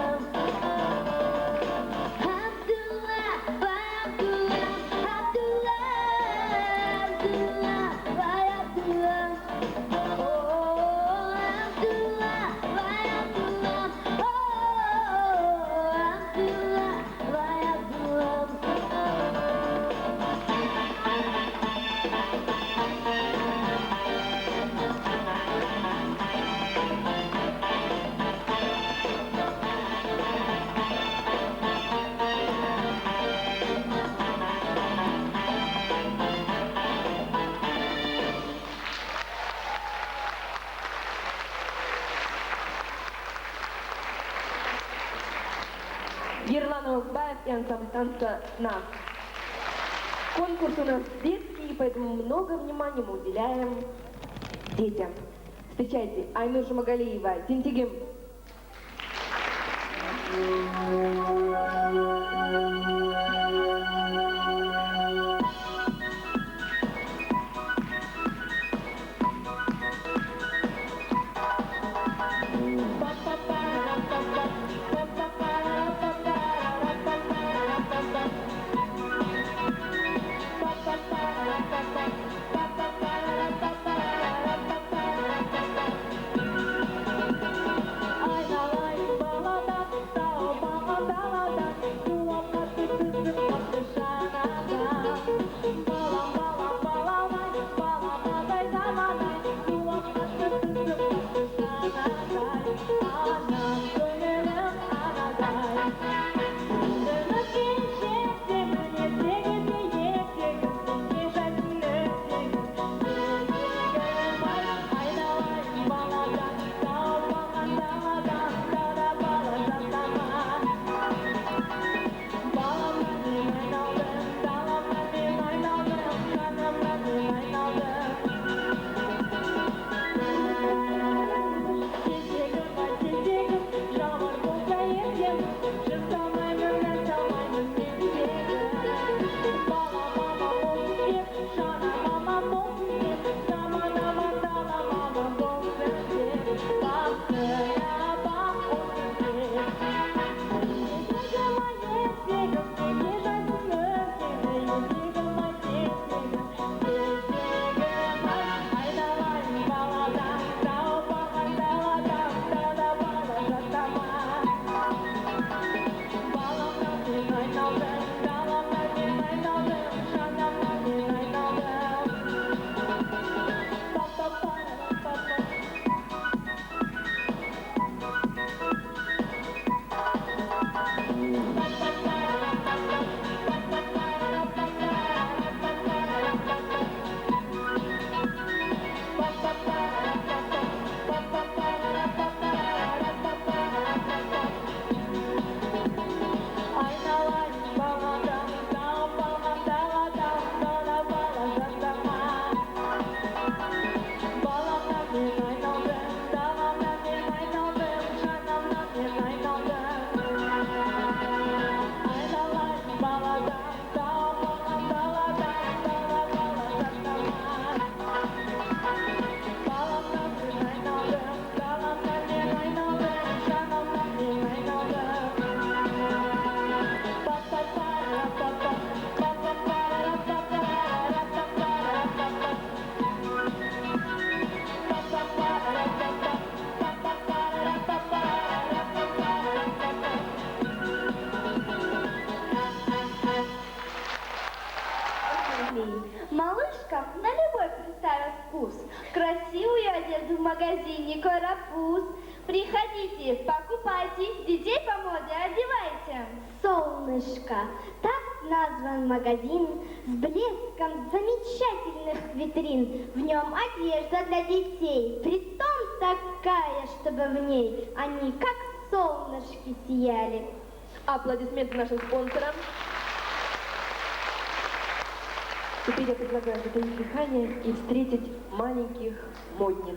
Абдулла, ой, Абдулла, Ерлан Уакбаев и ансамбль танца «Нас». Конкурс у нас детский, поэтому много внимания мы уделяем детям. Встречайте, Айнур Жумагалиева, Тинтигим. Малышкам на любой представят вкус. Красивую одежду в магазине «Карапуз». Приходите, покупайте, детей по моде одевайте. Солнышко. Так назван магазин с блеском замечательных витрин. В нем одежда для детей, притом такая, чтобы в ней они как солнышки сияли. Аплодисменты нашим спонсорам. Теперь я предлагаю затаить дыхание и встретить маленьких модниц.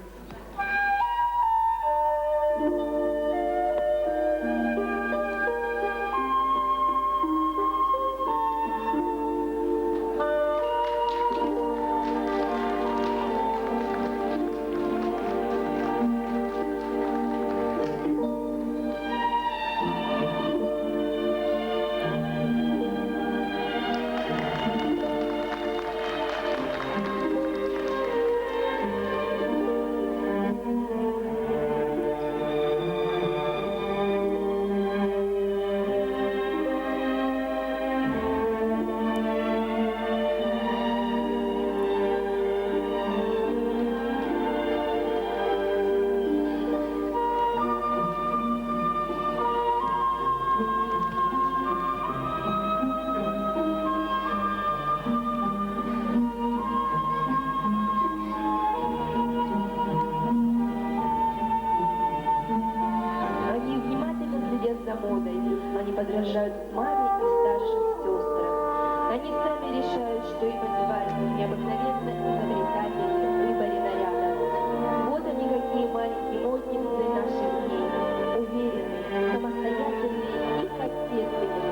Они подражают маме и старшим сестрам. Они сами решают, что им одевать, необыкновенно изобретательны в выборе наряда. Вот они какие маленькие модницы наших дней. Уверенные, самостоятельные и кокетливые.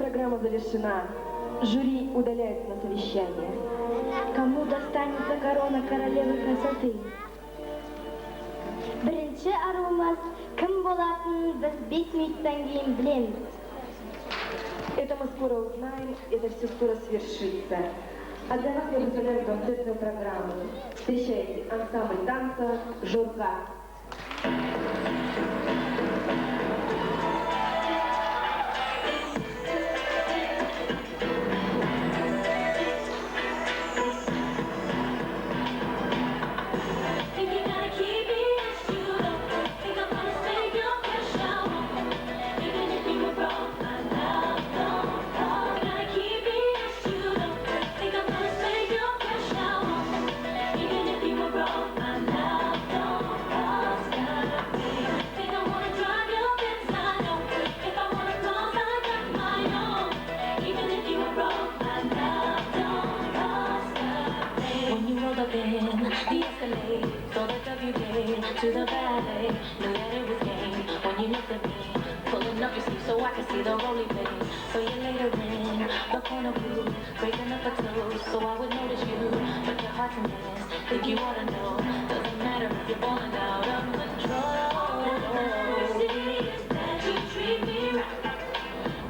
программа завершена. Жюри удаляется на совещание. Кому достанется корона королевы красоты? Birinchi arumiz kim bo'latini biz 5 minutdan keyin bilamiz. Это мы скоро узнаем, это все скоро свершится. А для нас я представляю концертную программу. Встречайте ансамбль танца «Журка». To the ballet, knew that it was game when you looked at me, pulling up your sleeve so I could see the roly blade. So you later in the corner blue, breaking up a toast so I would notice you. But your heart's a mess, think you ought to know. Doesn't matter if you're falling out of control. Is that you treat me right,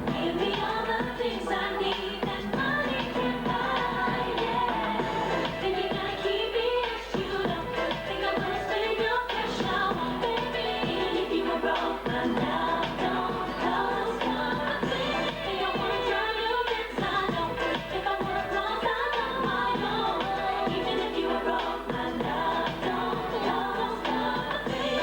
give me all the things I need that money can buy. Yeah, think you gotta keep me as you know. Think I'm gonna spend your cash out, baby. Even if you were broke, my love don't cost nothing. Think I wanna drive you inside, if I wanna close, I got my own. Even if you were broke, my love don't cost nothing.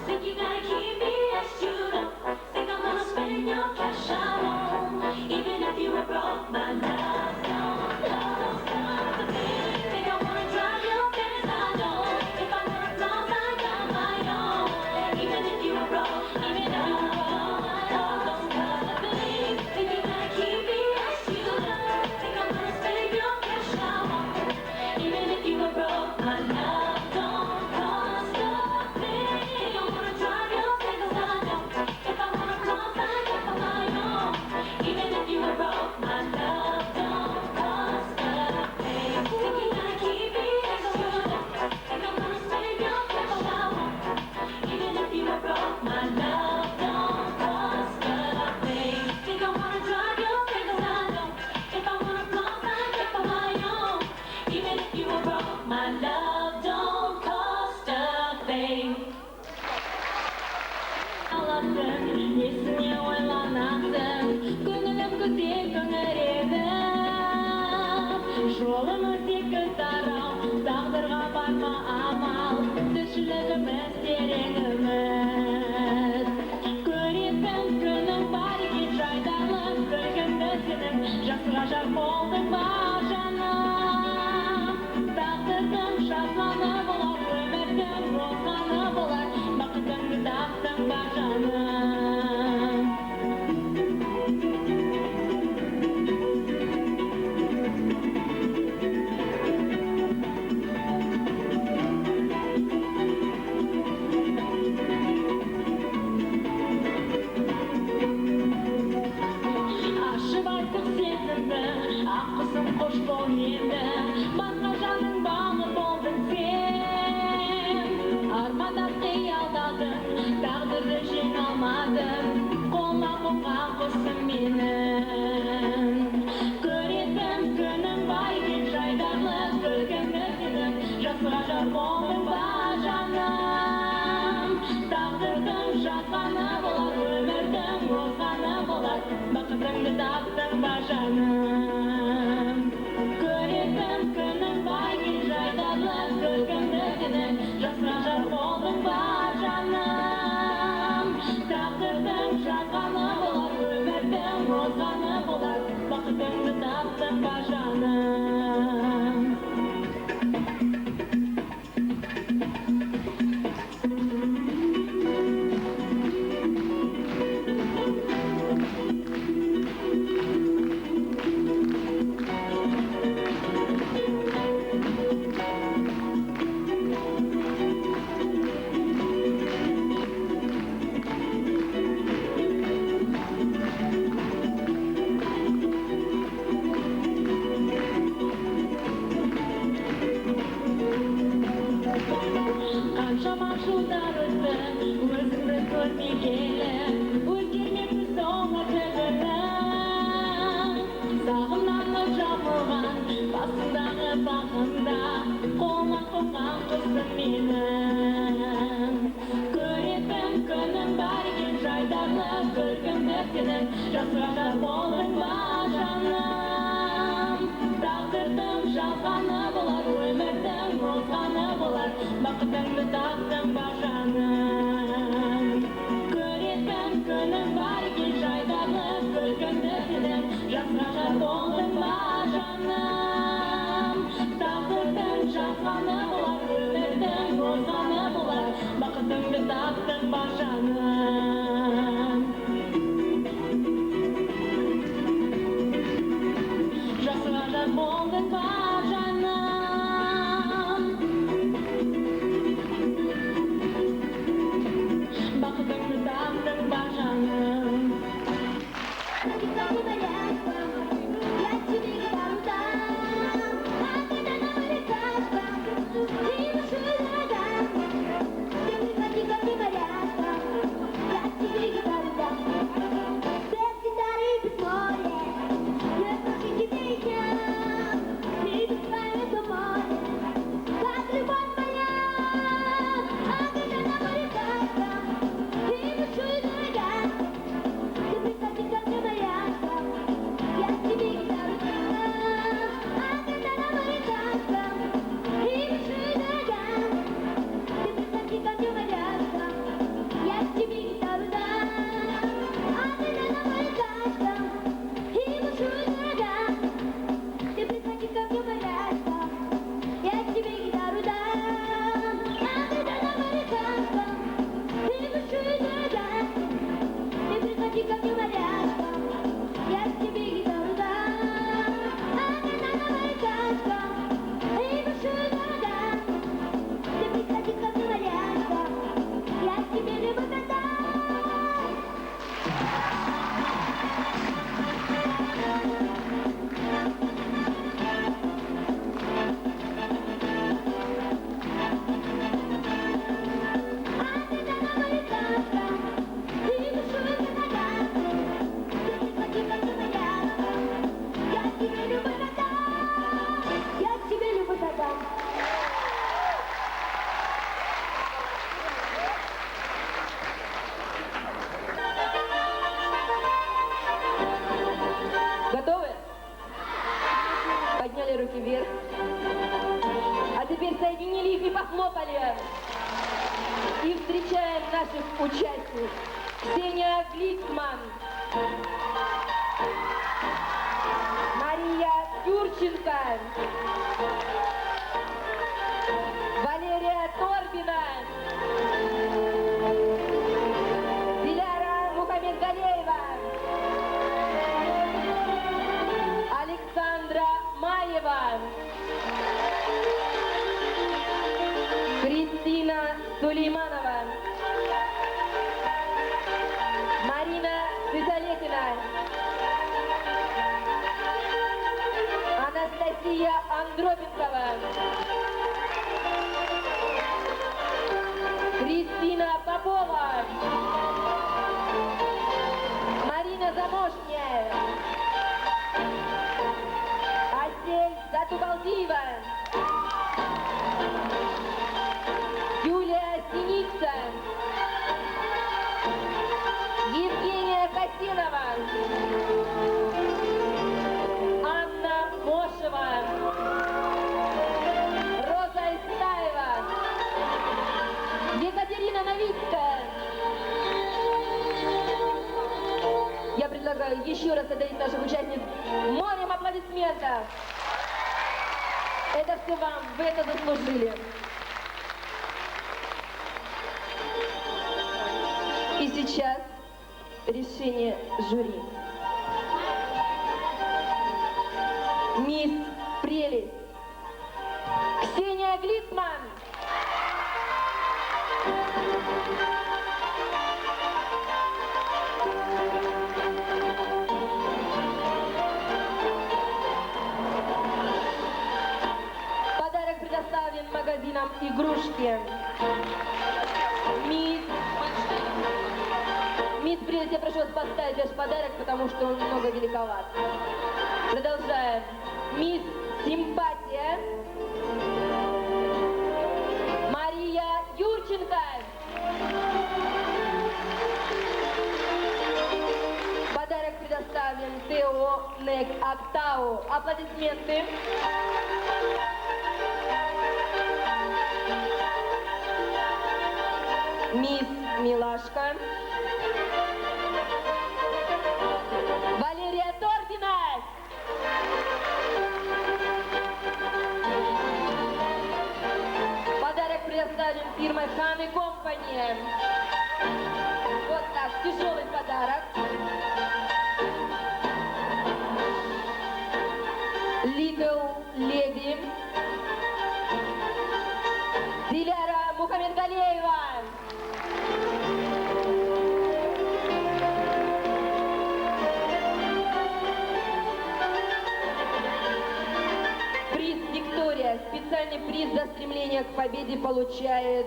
Think you gotta keep me as you know. Think I'm gonna spend your cash I won't. Even if you were broke, my love don't cost nothing. Think I wanna drive your fancy, I don't. If I wanna close, I got my own. Even if you were broke, even if you were broke, my love don't cost nothing. Think you gotta keep me as you know. Think I'm gonna spend your cash I won't. Even if you were broke, my love don't cost nothing. Think I wanna drive your fancy, I don't. If I wanna close, I got my own. Even if you were broke, my love don't cost nothing. Think you gotta keep me as you know. Think I'm gonna spend your cash I won't. Even if you were broke, my love don't cost nothing. Think I wanna drive your fancy, I don't. If I wanna close, I got my own. Even if you were broke, my love don't cost a thing. Аласың, несіне ойланасың, көңілім күтер көңіреді. Жолымыз екі тарау, тағдырға бар ма амал, тіршілігіміз тереңіміз. Көретін күнің бар екен жайдарлы, күлгіміз сенің, жасыға жар болдың ба жаным. Тағдырдың жазғаны болар, өмірдің розғаны болар, бақытыңды таптың ба жаным. Ашып айттық сезімді, ақ құсым қош бол енді, басқа жаның бағы болдың сен. Армандап қиялдадың, тағдырды жеңе алмадың, қолма қолға құсым менің. Көретін күнің бар екен жайдарлы, күлгімді сенің, жасыға жар болдың ба жаным. Тағдырдың жазғаны болар, өмірдің розғаны болар, бақытыңды таптың ба жаным. Көретін күнің бар екен жайдарлы, күлгімді сенің, жасыға жар болдың ба жаным. Тағдырдың жазғаны болар, өмірдің розғаны болар, бақытыңды шағында қолма қоқан қызым менің көретін күнім бар екен жайдарлы күлкімді сенің жасырар болдың ба жаным тағдырдың жалғаны болар өмірдің озғаны болар бақытыңды таптың ба жаным көретін күнім бар екен жайдарлы күлкімді сенің жасырар болдың ба жаным тағдырдың жалғаны болар өмірдің озғаны болар бақытыңды таптың ба жаным жасырар болдың ба жаным бақытыңды таптың ба жаным Готовы? Подняли руки вверх. А теперь соединили их и похлопали. И встречаем наших участниц. Ксения Глицман, Мария Юрченко, Валерия Торбина, Диляра Мухаммедгалеева, Александра Маева, Кристина Сулейманова, Марина Светолетина, Анастасия Андропенкова, Кристина Попова, Марина Замошняя, Асель Затубалдиева, Юлия Синица, Евгения Косинова, Анна Мошева, Роза Истаева, Екатерина Новицкая. Я предлагаю еще раз одарить наших участниц морем аплодисментов. Это все вам, вы это заслужили. И сейчас решение жюри. Мисс Прелесть Ксения Глицман. Подарок предоставлен магазином «Игрушки». Мисс Прелесть, я прошу вас поставить ваш подарок, потому что он немного великоват. Продолжаем. Мисс Симпатия Тео Нек Актау. Аплодисменты. Мисс Милашка. Валерия Торбина. Подарок предоставлен фирмой Хан и Компани. Вот так, тяжелый подарок. Little Lady. Диляра Мухаммедгалеева. Приз Виктория. Специальный приз за стремление к победе получает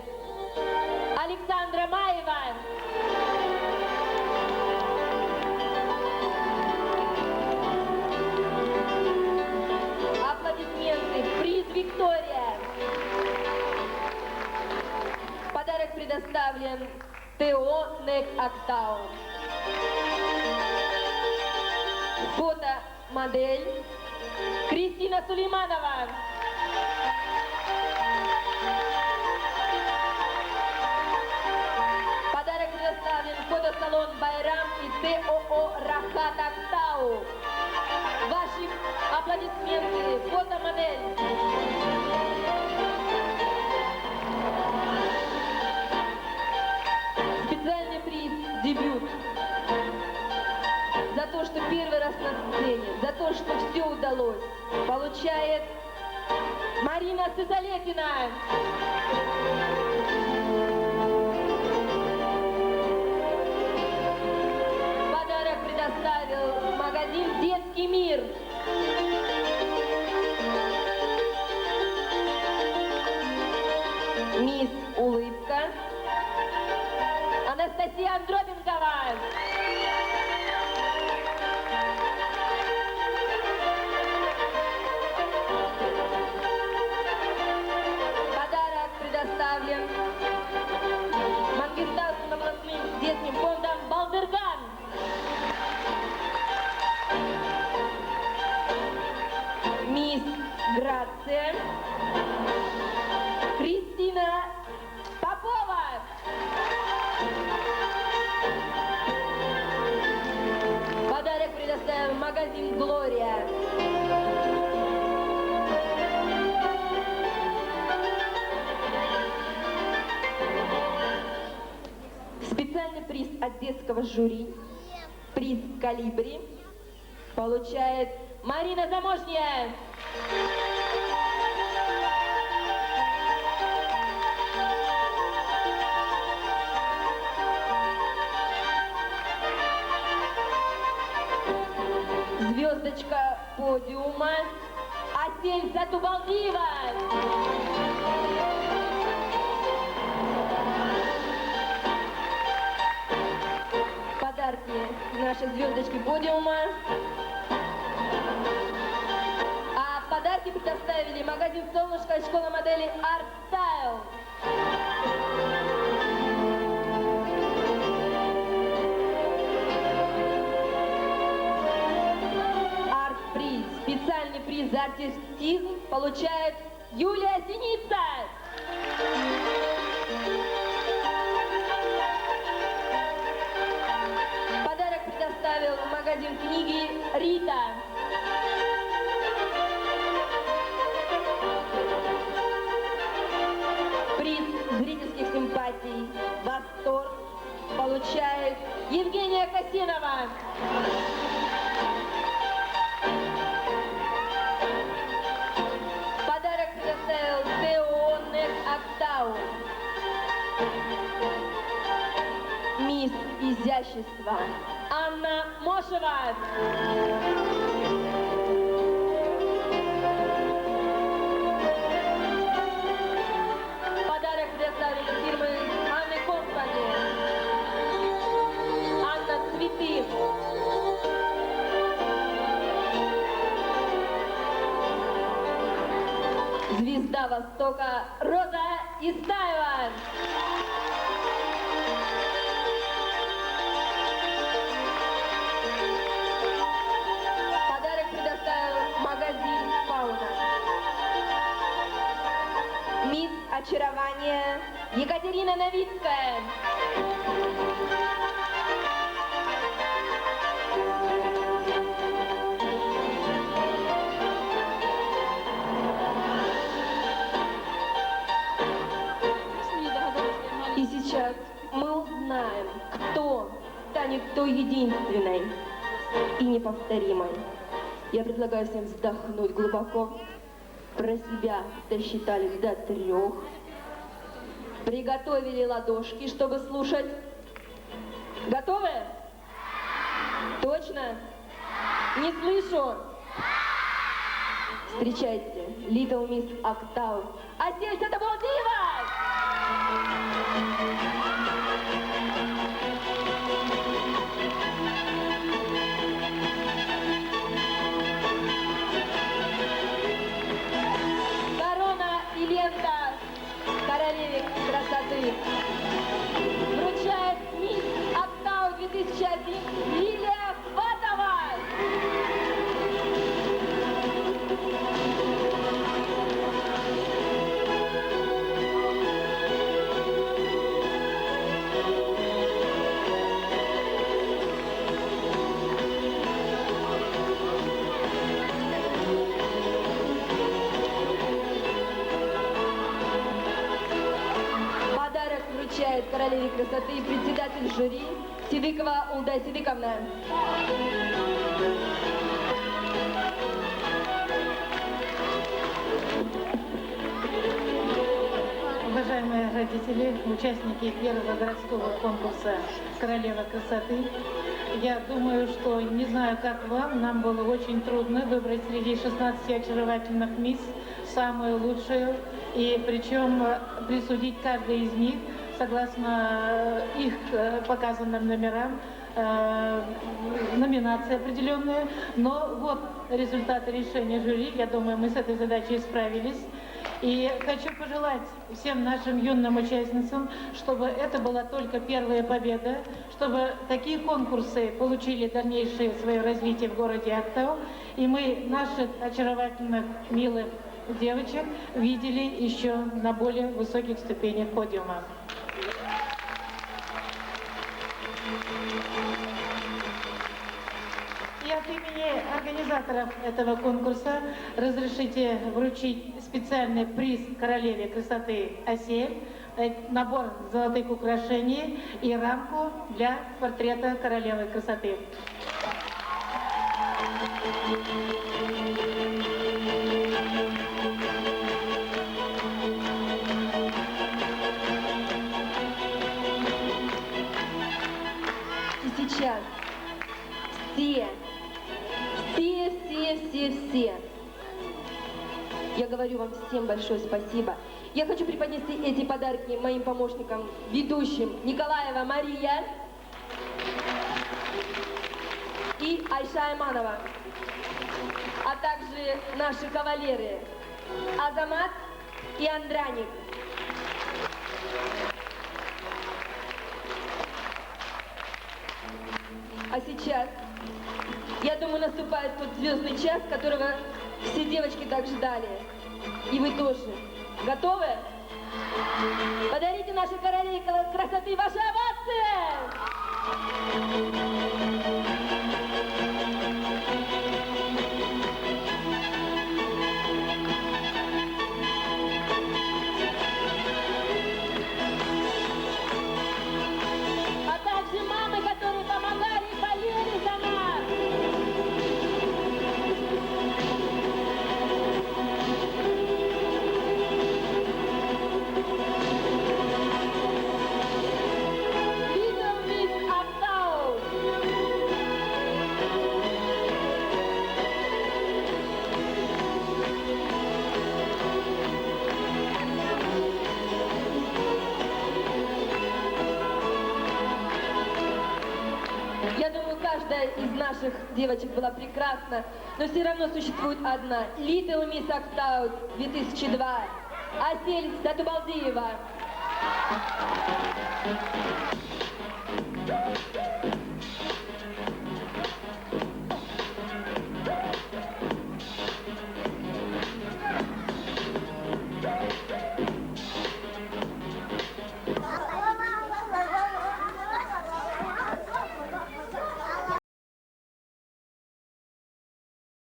Александра Маева. Аплодисменты. Приз Виктория. Подарок предоставлен Тео Нек Актау. Фотомодель Кристина Сулейманова. Подарок предоставлен фотосалон Байрам и ТОО Рахат Актау. Ваши аплодисменты. Фотомодель. Специальный приз «Дебют». За то, что первый раз на сцене, за то, что все удалось, получает Марина Сысолетина. Подарок предоставил магазин «Детский мир». Мисс Улыбка Анастасия Андропенкова. Подарок предоставлен Мангистауским областным детским фондом «Балдырган». Мисс Грация Кристина Попова. Подарок предоставил магазин «Глория». Специальный приз от детского жюри, приз «Калибри» получает Марина Заможняя. Звездочка подиума Асель Затубалдиева. Подарки нашей звездочки подиума. А подарки предоставили магазин «Солнышко» и школа модели Art Style. Арт-приз, специальный приз за артистизм получает Юлия Синица. Подарок предоставил магазин книги «Рита». Приз зрительских симпатий «Восторг» получает Евгения Косинова. Подарок предоставил ТО Нек Актау. Мисс изящества Анна Мошева. Подарок предоставили фирмы Анны Компани. Анна Цветы. Звезда Востока Роза Истаева. Екатерина Новицкая. И сейчас мы узнаем, кто станет той единственной и неповторимой. Я предлагаю всем вздохнуть глубоко, про себя досчитали до 3, приготовили ладошки, чтобы слушать. Готовы? Точно? Не слышу. Встречайте, Little Miss Octave. Асель Сатабалдиева! Корона и лента королеве красоты вручает мисс Октау 2001 Лилия Батова. Подарок вручает королеве красоты председатель жюри Сидыкова Улда Сидыковна. Уважаемые родители, участники первого городского конкурса «Королева красоты», я думаю, что, не знаю, как вам, нам было очень трудно выбрать среди 16 очаровательных мисс самую лучшую, и причем присудить каждой из них, согласно их показанным номерам, номинации определенные. Но вот результаты решения жюри. Я думаю, мы с этой задачей справились. И хочу пожелать всем нашим юным участницам, чтобы это была только первая победа, чтобы такие конкурсы получили дальнейшее свое развитие в городе Октау, и мы наших очаровательных, милых девочек видели еще на более высоких ступенях подиума. И от имени организаторов этого конкурса разрешите вручить специальный приз королеве красоты Асель, набор золотых украшений и рамку для портрета королевы красоты. И сейчас все. Я говорю вам всем большое спасибо. Я хочу преподнести эти подарки моим помощникам, ведущим Николаева Мария и Айша Айманова, а также наши кавалеры Азамат и Андраник. А сейчас, я думаю, наступает тот звездный час, которого все девочки так ждали. И вы тоже. Готовы? Подарите нашей королеве красоты ваши овации! А также мамы, которые помогали и болели за нас! Little Miss Октау! Я думаю, каждая из наших девочек была прекрасна, но все равно существует одна. Little Miss Октау 2002. Асель Сатубалдиева.